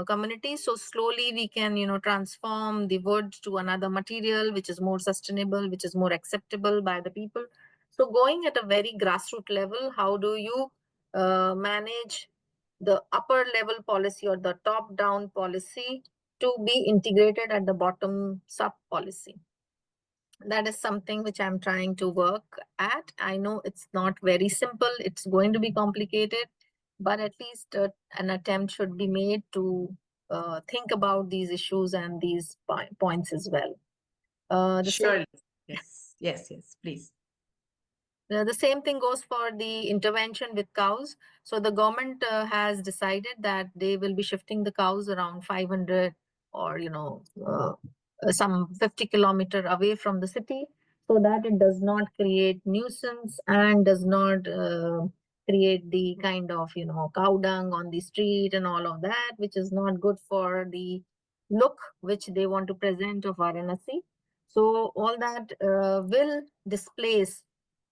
community. So slowly we can, transform the wood to another material which is more sustainable, which is more acceptable by the people. So going at a very grassroots level, how do you manage the upper level policy or the top down policy to be integrated at the bottom sub policy? That is something which I'm trying to work at. I know it's not very simple, it's going to be complicated, but at least an attempt should be made to think about these issues and these points as well. The same Surely. Yes. Yes. Yes. Please. The same thing goes for the intervention with cows. So the government has decided that they will be shifting the cows around 500 or some 50 kilometer away from the city, so that it does not create nuisance and does not create the kind of cow dung on the street and all of that, which is not good for the look which they want to present of Varanasi. So all that will displace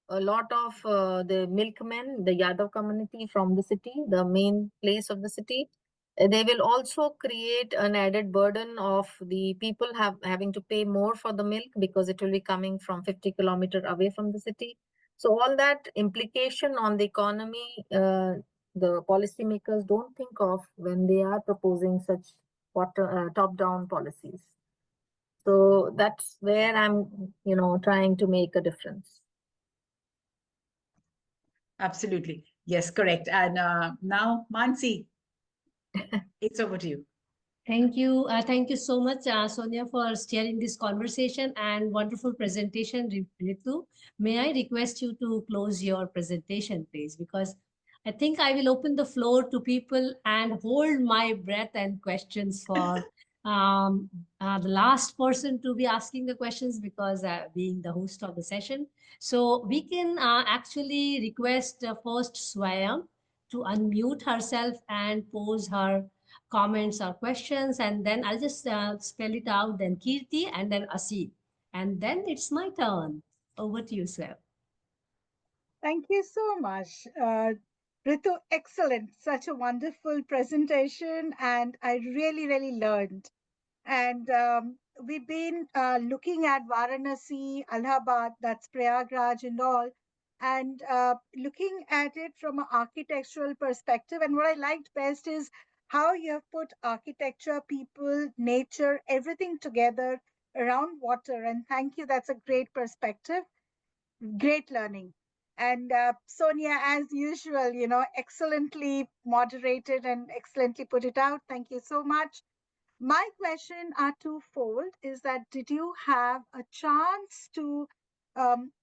a lot of the milkmen, the Yadav community from the city, the main place of the city. They will also create an added burden of the people having to pay more for the milk because it will be coming from 50 kilometers away from the city. So all that implication on the economy, the policymakers don't think of when they are proposing such top-down policies. So that's where I'm, trying to make a difference. Absolutely. Yes, correct. And now, Mansi, it's over to you. Thank you. Thank you so much, Sonia, for steering this conversation and wonderful presentation, Ritu. May I request you to close your presentation, please? Because I think I will open the floor to people and hold my breath and questions for the last person to be asking the questions, because being the host of the session. So we can actually request first Swayam to unmute herself and pose her comments or questions, and then I'll just spell it out, then Kirti, and then Asit. And then it's my turn. Over to you, sir. Thank you so much. Ritu, excellent. Such a wonderful presentation, and I really, really learned. And we've been looking at Varanasi, Allahabad, that's Prayagraj and all, and looking at it from an architectural perspective. And what I liked best is how you have put architecture, people, nature, everything together around water. And thank you. That's a great perspective. Great learning. And Sonia, as usual, excellently moderated and excellently put it out. Thank you so much. My question are twofold. Is that did you have a chance to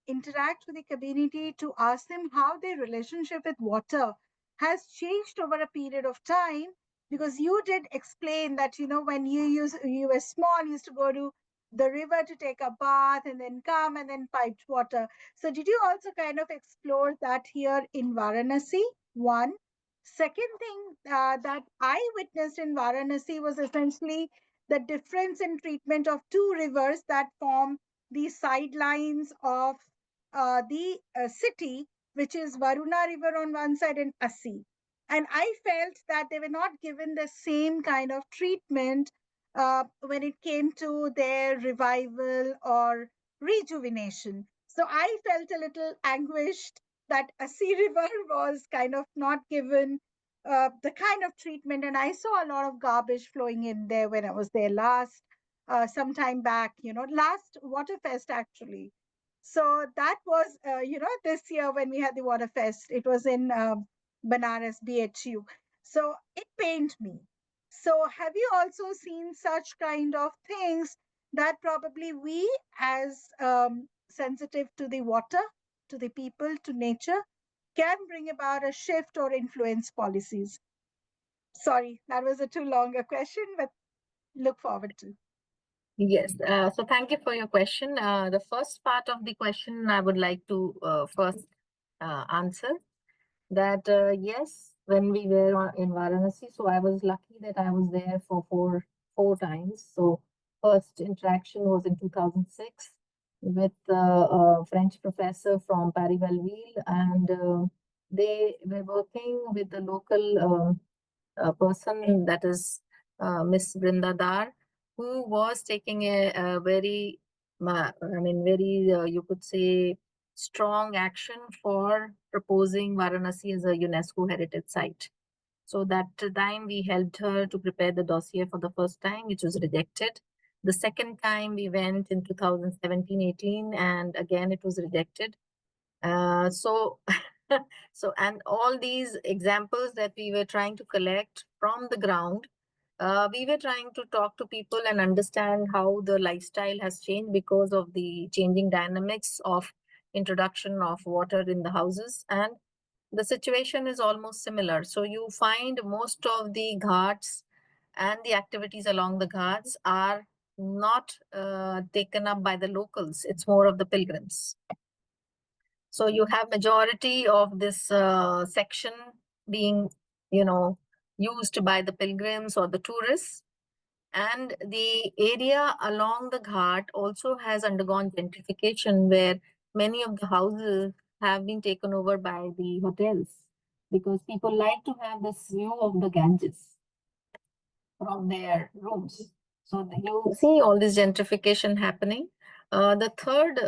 interact with the community to ask them how their relationship with water has changed over a period of time? Because you did explain that, when you were small, you used to go to the river to take a bath and then come and then piped water. So did you also kind of explore that here in Varanasi? One. Second thing that I witnessed in Varanasi was essentially the difference in treatment of two rivers that form the sidelines of the city, which is Varuna River on one side and Asi. And I felt that they were not given the same kind of treatment when it came to their revival or rejuvenation. So I felt a little anguished that Asi River was kind of not given the kind of treatment. And I saw a lot of garbage flowing in there when I was there last, some time back, last Waterfest actually. So that was, this year when we had the Waterfest, it was in Banaras, BHU. So it pained me. So have you also seen such kind of things that probably we as sensitive to the water, to the people, to nature, can bring about a shift or influence policies? Sorry, that was a too long a question, but look forward to. Yes, so thank you for your question. The first part of the question I would like to first answer that yes, when we were in Varanasi, so I was lucky that I was there for four times. So first interaction was in 2006 with a French professor from Paris Belleville, and they were working with the local person, that is Miss Brinda Dar, who was taking a very, very, you could say, strong action for proposing Varanasi as a UNESCO heritage site. So that time we helped her to prepare the dossier for the first time, which was rejected. The second time we went in 2017-18, and again it was rejected. So so, and all these examples that we were trying to collect from the ground, we were trying to talk to people and understand how the lifestyle has changed because of the changing dynamics of introduction of water in the houses. And the situation is almost similar. So you find most of the ghats and the activities along the ghats are not taken up by the locals. It's more of the pilgrims. So you have majority of this section being, used by the pilgrims or the tourists. And the area along the ghat also has undergone gentrification, where many of the houses have been taken over by the hotels, because people like to have this view of the Ganges from their rooms. So you see all this gentrification happening. The third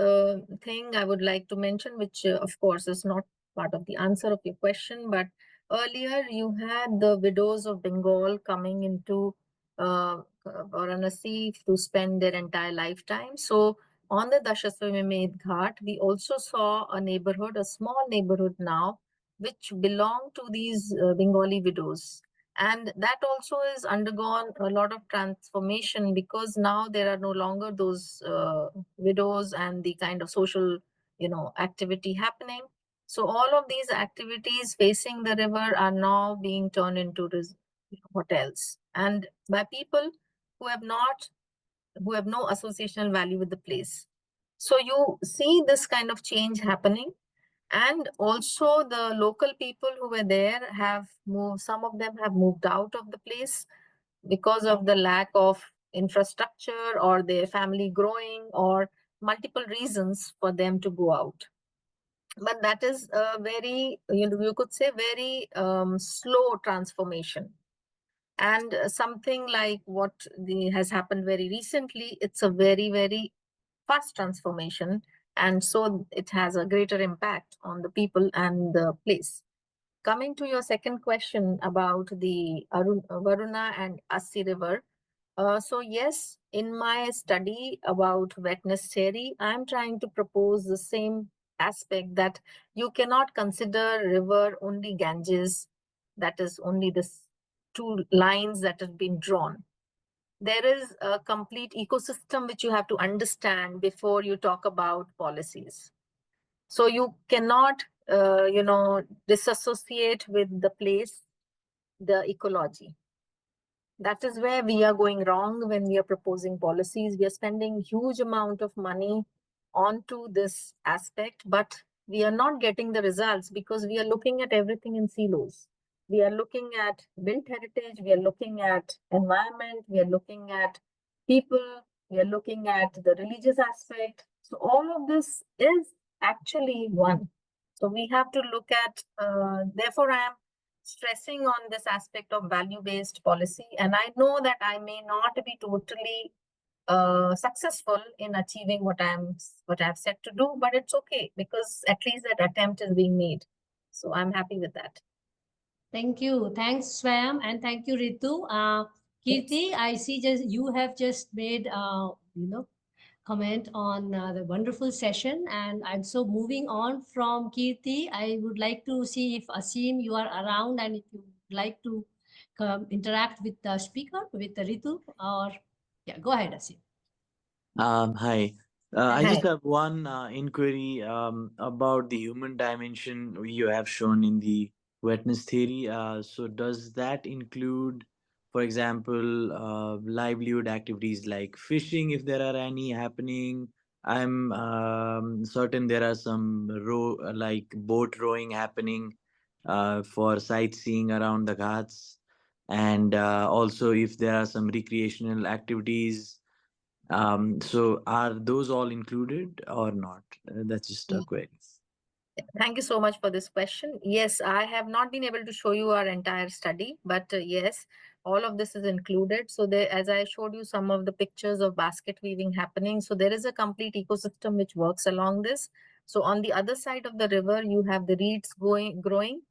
thing I would like to mention, which of course is not part of the answer of your question, but earlier you had the widows of Bengal coming into Varanasi to spend their entire lifetime. So on the Dashaswamedh Ghat, we also saw a neighborhood, a small neighborhood now, which belonged to these Bengali widows. And that also has undergone a lot of transformation, because now there are no longer those widows and the kind of social, activity happening. So all of these activities facing the river are now being turned into hotels, and by people who have not who have no associational value with the place. So you see this kind of change happening. And also the local people who were there have moved, some of them have moved out of the place because of the lack of infrastructure, or their family growing, or multiple reasons for them to go out. But that is a very, you could say, very slow transformation. And something like what has happened very recently, it's a very, very fast transformation. And so it has a greater impact on the people and the place. Coming to your second question about the Varuna and Assi River. So yes, in my study about wetness theory, I'm trying to propose the same aspect, that you cannot consider river only Ganges, that is only this two lines that have been drawn. There is a complete ecosystem which you have to understand before you talk about policies. So you cannot, disassociate with the place, the ecology. That is where we are going wrong when we are proposing policies. We are spending huge amount of money onto this aspect, but we are not getting the results because we are looking at everything in silos. We are looking at built heritage, we are looking at environment, we are looking at people, we are looking at the religious aspect. So all of this is actually one. So we have to look at, therefore I am stressing on this aspect of value-based policy. And I know that I may not be totally successful in achieving what I've set to do, but it's okay, because at least that attempt is being made. So I'm happy with that. Thank you. Thanks, Swam, and thank you, Ritu. Kirti, I see you have just made comment on the wonderful session, and I'm so moving on from Kirti. I would like to see if Asim, you are around, and if you would like to interact with the speaker, with the Ritu, or yeah, go ahead, Asim. Hi. I Hi. just have one inquiry about the human dimension you have shown in the wetness theory. So, does that include, for example, livelihood activities like fishing, if there are any happening? I'm certain there are some like boat rowing happening for sightseeing around the Ghats, and also if there are some recreational activities, so are those all included or not? That's just a query. Thank you so much for this question. Yes, I have not been able to show you our entire study, but yes, all of this is included. So there, as I showed you some of the pictures of basket weaving happening, so there is a complete ecosystem which works along this. So on the other side of the river, you have the reeds growing,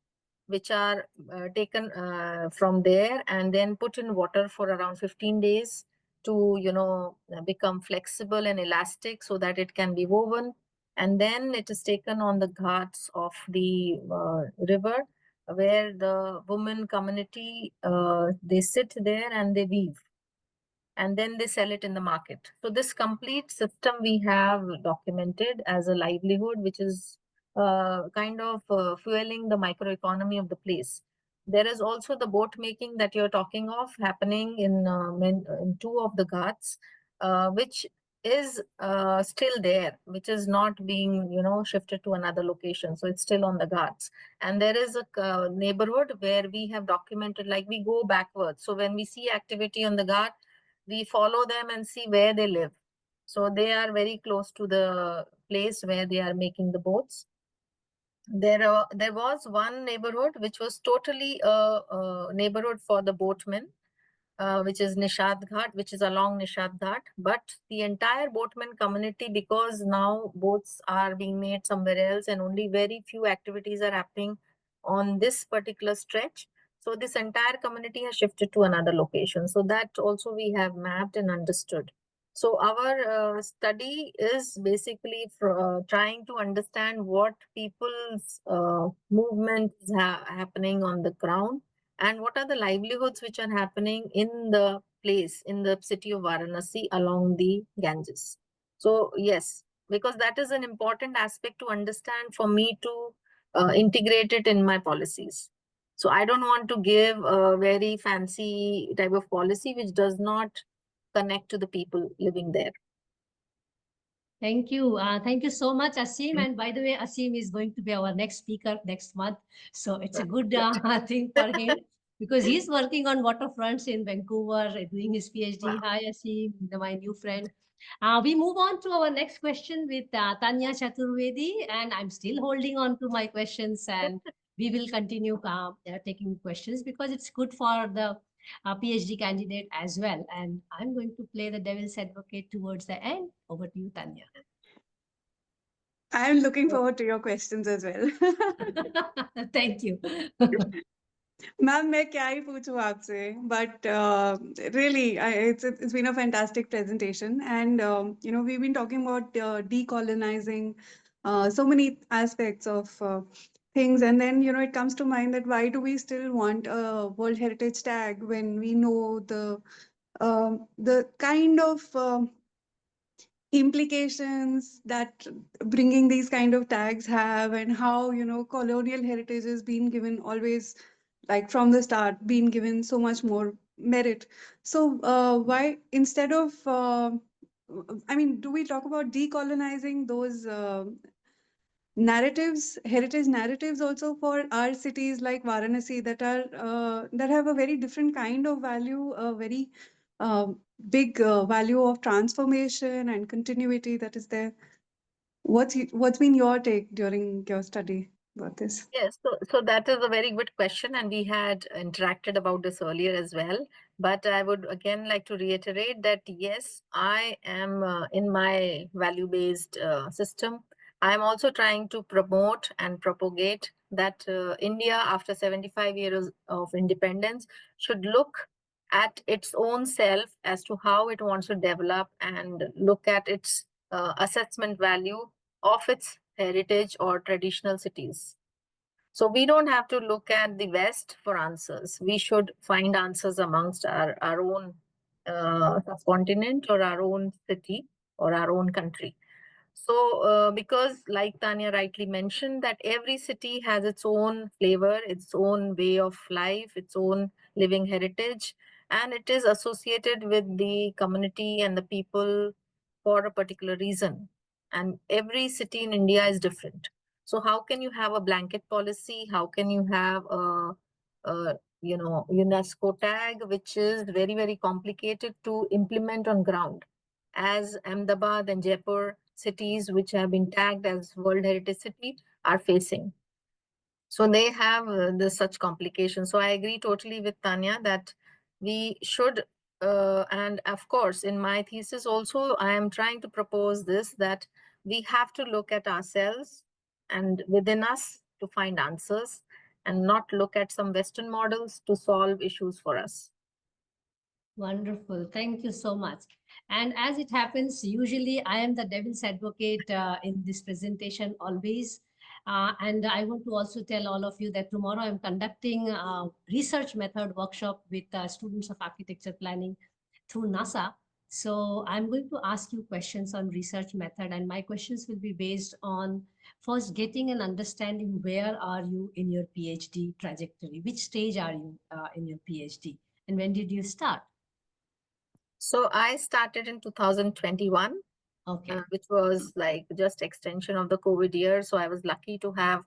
which are taken from there and then put in water for around 15 days to become flexible and elastic so that it can be woven. And then it is taken on the ghats of the river, where the women community, they sit there and they weave, and then they sell it in the market. So this complete system we have documented as a livelihood, which is kind of fueling the microeconomy of the place. There is also the boat making that you're talking of happening in two of the ghats, which is still there, which is not being shifted to another location. So it's still on the ghats. And there is a neighborhood where we have documented, like we go backwards. So when we see activity on the ghat, we follow them and see where they live. So they are very close to the place where they are making the boats. There was one neighborhood which was totally a neighborhood for the boatmen, which is Nishad Ghat, which is along Nishad Ghat. But the entire boatman community, because now boats are being made somewhere else and only very few activities are happening on this particular stretch. So this entire community has shifted to another location. So that also we have mapped and understood. So our study is basically trying to understand what people's movement is happening on the ground, and what are the livelihoods which are happening in the place, in the city of Varanasi along the Ganges. So yes, because that is an important aspect to understand for me to integrate it in my policies. So I don't want to give a very fancy type of policy which does not connect to the people living there. Thank you. Thank you so much, Asim. And by the way, Asim is going to be our next speaker next month. So it's a good thing for him because he's working on waterfronts in Vancouver, doing his PhD. Wow. Hi, Asim, my new friend. We move on to our next question with Tanya Chaturvedi, and I'm still holding on to my questions, and we will continue taking questions because it's good for the PhD candidate as well. And I'm going to play the devil's advocate towards the end. Over to you, Tanya. I'm looking forward to your questions as well. Thank you. Ma'am मैं क्या ही पूछूं आपसे but really it's been a fantastic presentation and you know we've been talking about decolonizing so many aspects of things and then you know it comes to mind that why do we still want a World Heritage tag when we know the kind of implications that bringing these kind of tags have and how you know colonial heritage has been given always like from the start been given so much more merit. So why instead of I mean do we talk about decolonizing those narratives, heritage narratives also for our cities like Varanasi that are that have a very different kind of value, a very uh, big value of transformation and continuity that is there. What's been your take during your study about this? Yes, so that is a very good question, and we had interacted about this earlier as well. But I would again like to reiterate that yes, I am in my value-based system. I am also trying to promote and propagate that India, after 75 years of independence, should look at its own self as to how it wants to develop and look at its assessment value of its heritage or traditional cities. So we don't have to look at the West for answers. We should find answers amongst our own subcontinent or our own city or our own country. So because like Tanya rightly mentioned, that every city has its own flavor, its own way of life, its own living heritage, and it is associated with the community and the people for a particular reason. And every city in India is different. So how can you have a blanket policy? How can you have a UNESCO tag, which is very, very complicated to implement on ground, as Ahmedabad and Jaipur cities, which have been tagged as World Heritage City, are facing. So they have such complications. So I agree totally with Tanya that we should, and of course, in my thesis also, I am trying to propose this, that we have to look at ourselves and within us to find answers and not look at some Western models to solve issues for us. Wonderful. Thank you so much. And as it happens, usually I am the devil's advocate in this presentation always. And I want to also tell all of you that tomorrow I'm conducting a research method workshop with students of architecture planning through NASA. So I'm going to ask you questions on research method, and my questions will be based on first getting an understanding where are you in your PhD trajectory, which stage are you in your PhD, and when did you start? So I started in 2021, Okay. which was like just extension of the COVID year. So I was lucky to have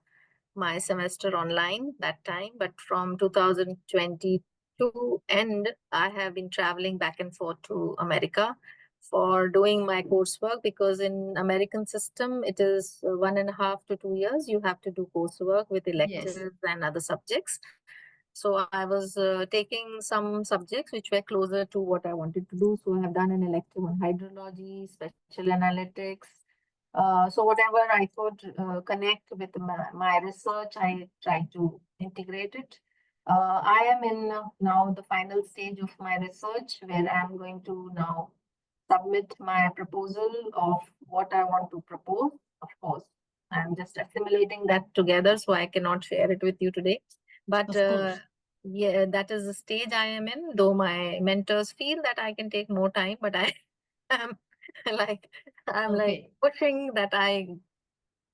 my semester online that time. But from 2022 end, I have been traveling back and forth to America for doing my coursework, because in American system, it is 1.5 to 2 years. You have to do coursework with electives Yes. and other subjects. So I was taking some subjects which were closer to what I wanted to do. So I have done an elective on hydrology, special analytics. So whatever I could connect with my research, I tried to integrate it. I am in now the final stage of my research where I'm going to now submit my proposal of what I want to propose. Of course, I'm just assimilating that together, so I cannot share it with you today. But Of course. yeah, that is the stage I am in. Though my mentors feel that I can take more time, but I am like Okay. pushing that I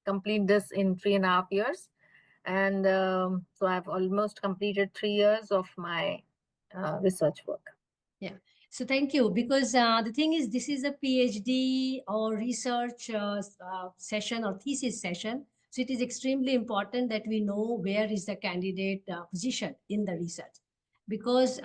complete this in 3.5 years. And so I've almost completed 3 years of my research work. Yeah. So thank you, because the thing is, this is a PhD or research session or thesis session. So it is extremely important that we know where is the candidate position in the research, because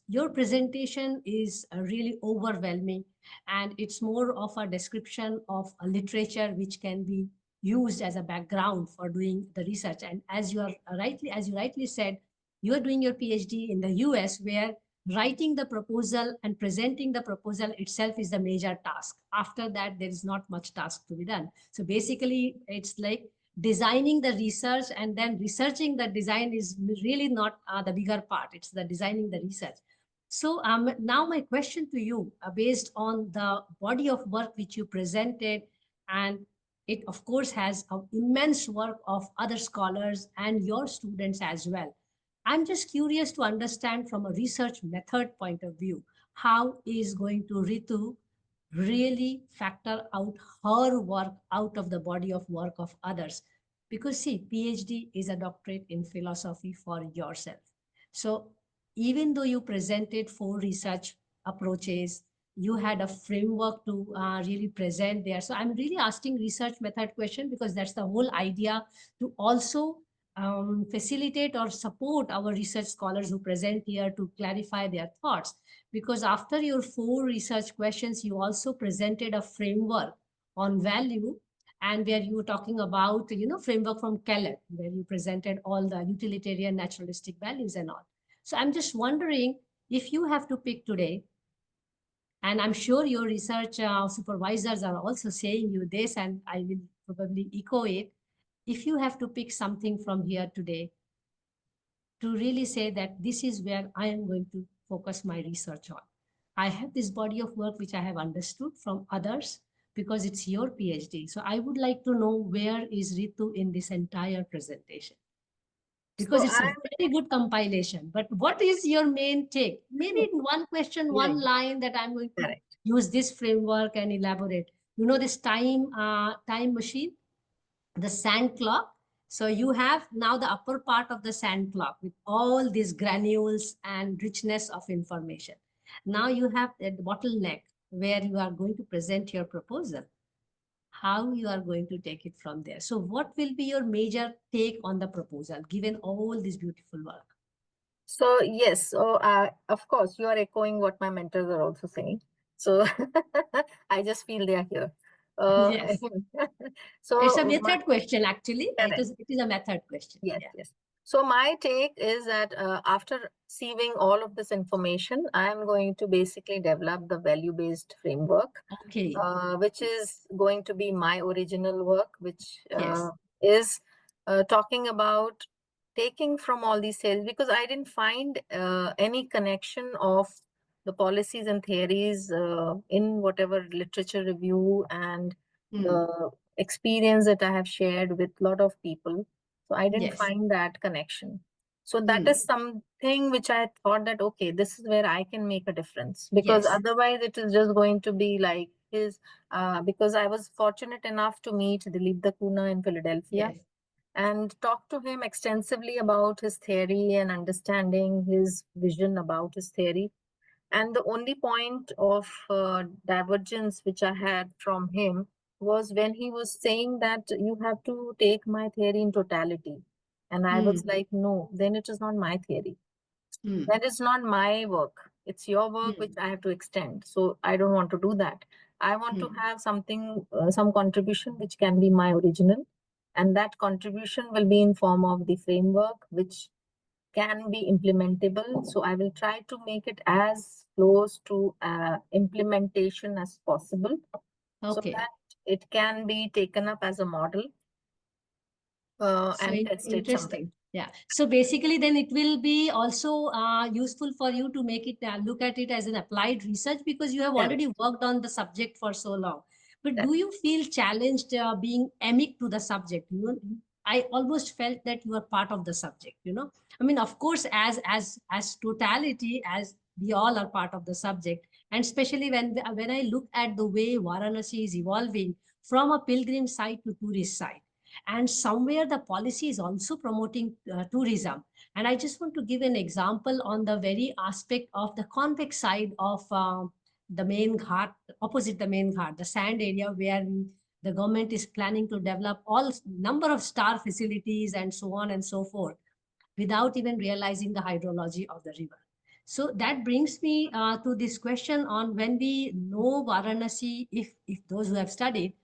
your presentation is really overwhelming, and it's more of a description of a literature which can be used as a background for doing the research. And as you rightly said, you are doing your PhD in the US, where writing the proposal and presenting the proposal itself is the major task. After that, there is not much task to be done. So basically, it's like designing the research, and then researching the design is really not the bigger part. It's the designing the research. So now my question to you, based on the body of work which you presented, and it of course has immense work of other scholars and your students as well. I'm just curious to understand from a research method point of view, how is going to Ritu really factor out her work out of the body of work of others? Because see, PhD is a doctorate in philosophy for yourself. So even though you presented 4 research approaches, you had a framework to really present there. So I'm really asking research method question, because that's the whole idea, to also facilitate or support our research scholars who present here to clarify their thoughts. Because after your 4 research questions, you also presented a framework on value, and where you were talking about, framework from Keller, where you presented all the utilitarian naturalistic values and all. So I'm just wondering, if you have to pick today, and I'm sure your research supervisors are also saying you this, and I will probably echo it. If you have to pick something from here today to really say that this is where I am going to focus my research on, I have this body of work which I have understood from others, because it's your PhD. So I would like to know, where is Ritu in this entire presentation? Because So it's a I'm very good compilation. But what is your main take? Maybe in one question, yeah, one line, that I'm going to correct. use this framework and elaborate. This time machine, the sand clock. So you have now the upper part of the sand clock with all these granules and richness of information. Now you have the bottleneck, where you are going to present your proposal, how you are going to take it from there. So what will be your major take on the proposal, given all this beautiful work? So yes, so of course you are echoing what my mentors are also saying. So I just feel they are here. Yes. It's a So method question, actually. It correct. is a method question. Yes, Yeah. yes. So my take is that after receiving all of this information, I am going to basically develop the value-based framework, Okay. which is going to be my original work, which Yes. is talking about taking from all these theories, because I didn't find any connection of the policies and theories in whatever literature review and Hmm. the experience that I have shared with a lot of people. So I didn't Yes. find that connection. So that Hmm. is something which I thought that, okay, this is where I can make a difference, because Yes. otherwise it is just going to be like because I was fortunate enough to meet Dilip Dakuna in Philadelphia Yes. and talk to him extensively about his theory and understanding his vision about his theory. And the only point of divergence which I had from him was when he was saying that you have to take my theory in totality. And I Hmm. was like, no, then it is not my theory. Hmm. That is not my work. It's your work which Hmm. I have to extend. So I don't want to do that. I want to Hmm. have something, some contribution which can be my original. And that contribution will be in form of the framework which can be implementable. So I will try to make it as close to implementation as possible, so Okay. that it can be taken up as a model So and tested somewhere. interesting. Yeah. So basically, then it will be also useful for you to make it look at it as an applied research because you have Correct. already worked on the subject for so long. But Correct. do you feel challenged being emic to the subject? I almost felt that you are part of the subject. I mean, of course, as totality, as we all are part of the subject, and especially when I look at the way Varanasi is evolving from a pilgrim site to tourist site, and somewhere the policy is also promoting tourism. And I just want to give an example on the very aspect of the convex side of the main ghat, opposite the main ghat, the sand area where the government is planning to develop all number of star facilities and so on and so forth without even realizing the hydrology of the river. So that brings me to this question on when we know Varanasi, if those who have studied,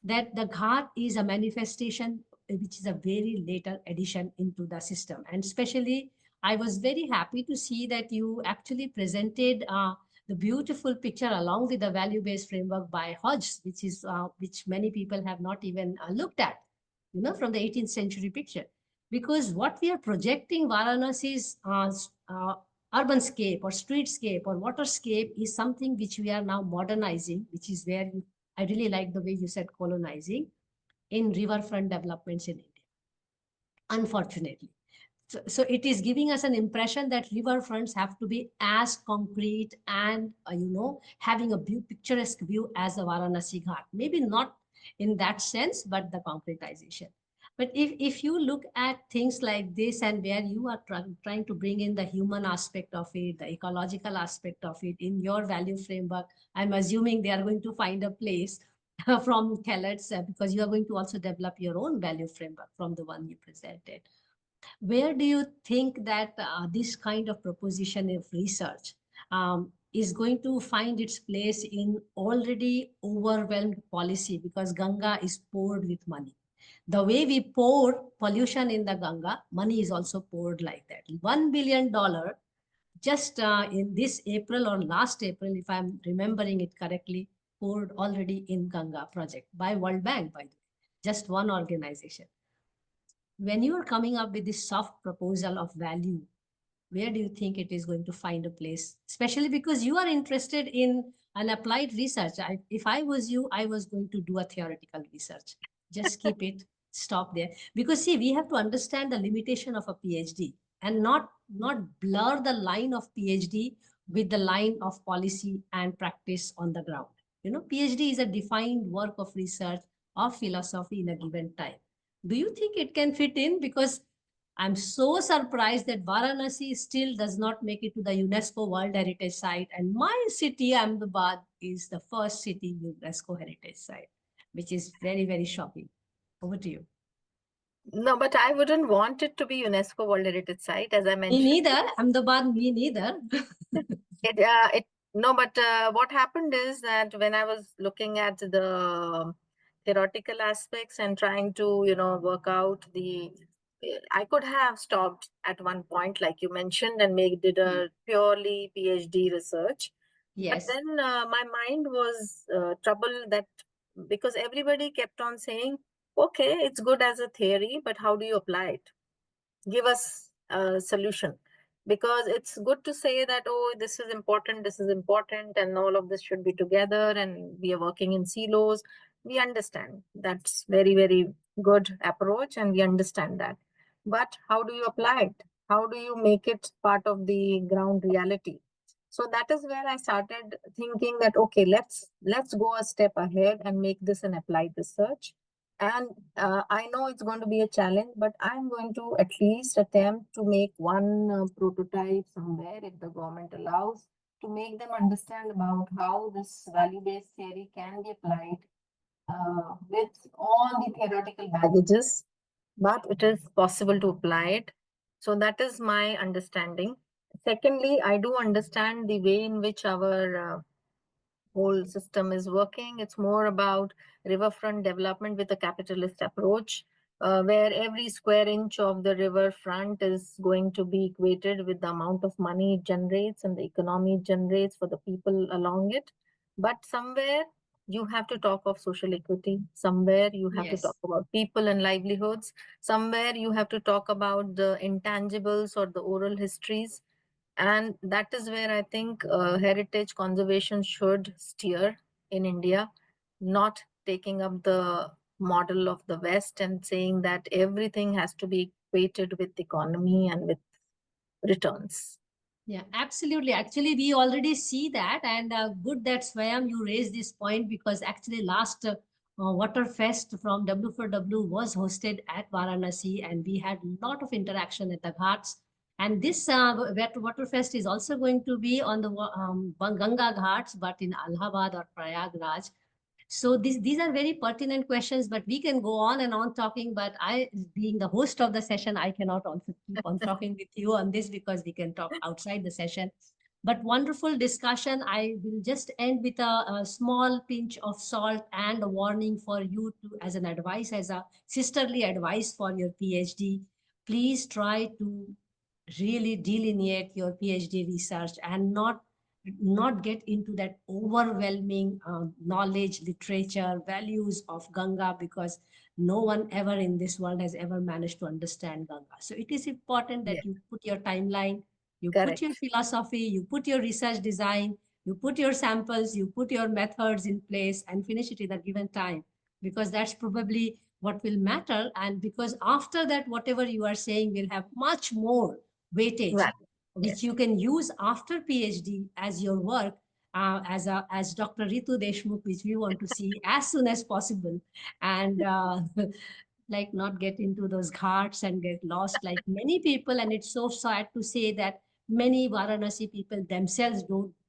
that the Ghat is a manifestation which is a very later addition into the system. And especially, I was very happy to see that you actually presented the beautiful picture along with the value-based framework by Hodge, which many people have not even looked at, from the 18th century picture. Because what we are projecting Varanasi's urban scape or streetscape or waterscape is something which we are now modernizing, which is where I really like the way you said colonizing in riverfront developments in India, unfortunately. So it is giving us an impression that riverfronts have to be as concrete and, having a picturesque view as the Varanasi Ghat. Maybe not in that sense, but the concretization. But if you look at things like this and where you are trying to bring in the human aspect of it, the ecological aspect of it in your value framework, I'm assuming they are going to find a place from Kellett's because you are going to also develop your own value framework from the one you presented. Where do you think that this kind of proposition of research is going to find its place in already overwhelmed policy because Ganga is poured with money? The way we pour pollution in the Ganga, money is also poured like that. $1 billion just in this April or last April, if I'm remembering it correctly, poured already in Ganga project by World Bank, by the way, just one organization. When you are coming up with this soft proposal of value, where do you think it is going to find a place? Especially because you are interested in an applied research. If I was you, I was going to do a theoretical research. Just keep it, stop there. Because see, we have to understand the limitation of a PhD and not blur the line of PhD with the line of policy and practice on the ground. PhD is a defined work of research or philosophy in a given time. Do you think it can fit in? Because I'm so surprised that Varanasi still does not make it to the UNESCO World Heritage Site. And my city, Ahmedabad, is the first city UNESCO Heritage Site, which is very, very shocking. Over to you. No, but I wouldn't want it to be UNESCO World Heritage Site, as I Me mentioned. neither. Ahmedabad, me neither. What happened is that when I was looking at the theoretical aspects and trying to, work out I could have stopped at one point, like you mentioned, and did a purely PhD research. Yes. But then my mind was troubled that because everybody kept on saying, okay, it's good as a theory, but how do you apply it? Give us a solution. Because it's good to say that, oh, this is important, and all of this should be together, and we are working in silos. We understand that's very, very good approach, and we understand that. But how do you apply it? How do you make it part of the ground reality? So that is where I started thinking that, okay, let's go a step ahead and make this an applied research. And I know it's going to be a challenge, but I'm going to at least attempt to make one prototype somewhere, if the government allows, to make them understand about how this value-based theory can be applied with all the theoretical baggages, but it is possible to apply it. So that is my understanding. Secondly, I do understand the way in which our whole system is working. It's more about riverfront development with a capitalist approach, where every square inch of the riverfront is going to be equated with the amount of money it generates and the economy it generates for the people along it. But somewhere you have to talk of social equity. Somewhere you have to Yes. talk about people and livelihoods. Somewhere you have to talk about the intangibles or the oral histories. And that is where I think heritage conservation should steer in India, not taking up the model of the West and saying that everything has to be equated with economy and with returns. Yeah, absolutely. Actually, we already see that, and good that Swayam you raised this point, because actually last Water Fest from W4W was hosted at Varanasi, and we had a lot of interaction at the ghats. And this Water Fest is also going to be on the Ganga Ghats, but in Allahabad or Prayagraj. So these are very pertinent questions, but we can go on and on talking. But I, being the host of the session, I cannot also keep on talking with you on this, because we can talk outside the session. But wonderful discussion. I will just end with a small pinch of salt and a warning for you to, as an advice, as a sisterly advice for your PhD. Please try to really delineate your PhD research and not get into that overwhelming knowledge, literature, values of Ganga, because no one ever in this world has ever managed to understand Ganga. So it is important that Yeah, you put your timeline, you put your correct. philosophy, you put your research design, you put your samples, you put your methods in place and finish it in a given time, because that's probably what will matter. And because after that, whatever you are saying will have much more weightage, Right. which Yes. you can use after PhD as your work, as Dr. Ritu Deshmukh, which we want to see as soon as possible, and like not get into those ghats and get lost like many people. And it's so sad to say that many Varanasi people themselves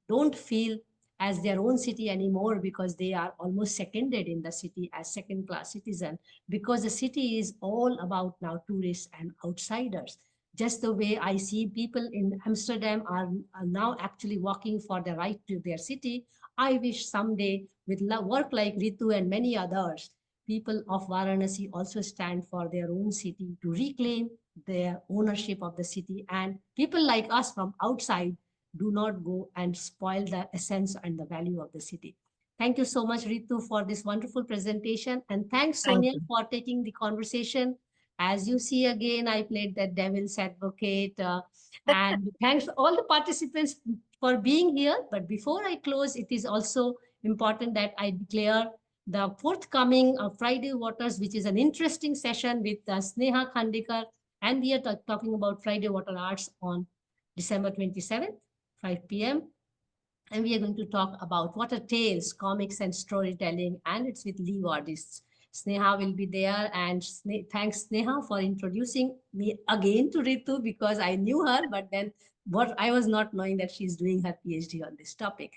don't feel as their own city anymore, because they are almost seconded in the city as second class citizen, because the city is all about now tourists and outsiders. Just the way I see people in Amsterdam are now actually walking for the right to their city. I wish someday, with work like Ritu and many others, people of Varanasi also stand for their own city to reclaim their ownership of the city. And people like us from outside do not go and spoil the essence and the value of the city. Thank you so much, Ritu, for this wonderful presentation. And thanks, Thank Sonia, you. for taking the conversation. As you see, again, I played that devil's advocate. And thanks to all the participants for being here. But before I close, it is also important that I declare the forthcoming Friday Waters, which is an interesting session with Sneha Khandikar. And we are talking about Friday Water Arts on December 27th, 5 p.m. And we are going to talk about water tales, comics, and storytelling. And it's with lead artists. Sneha will be there. And thanks, Sneha, for introducing me again to Ritu, because I knew her, but then what I was not knowing that she's doing her PhD on this topic.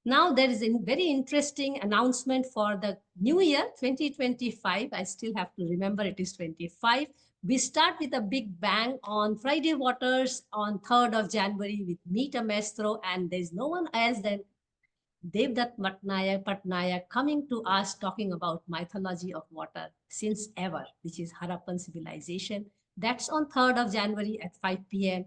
Now there is a very interesting announcement for the new year 2025. I still have to remember it is 25. We start with a big bang on Friday Waters on 3rd of January with Meet a Maestro, and there's no one else than Devdutt Patnaik coming to us talking about mythology of water since ever, which is Harappan civilization. That's on 3rd of January at 5 p.m.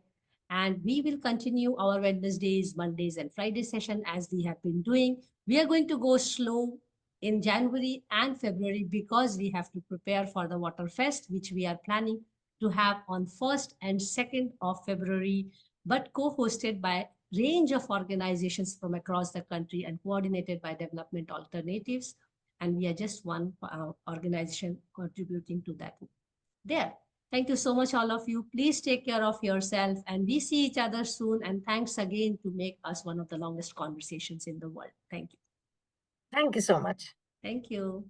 And we will continue our Wednesdays, Mondays, and Friday session as we have been doing. We are going to go slow in January and February, because we have to prepare for the Water Fest, which we are planning to have on 1st and 2nd of February, but co-hosted by range of organizations from across the country and coordinated by Development Alternatives. And we are just one organization contributing to that there. Thank you so much, all of you. Please take care of yourself, and we see each other soon. And thanks again to make us one of the longest conversations in the world. Thank you. Thank you so much. Thank you.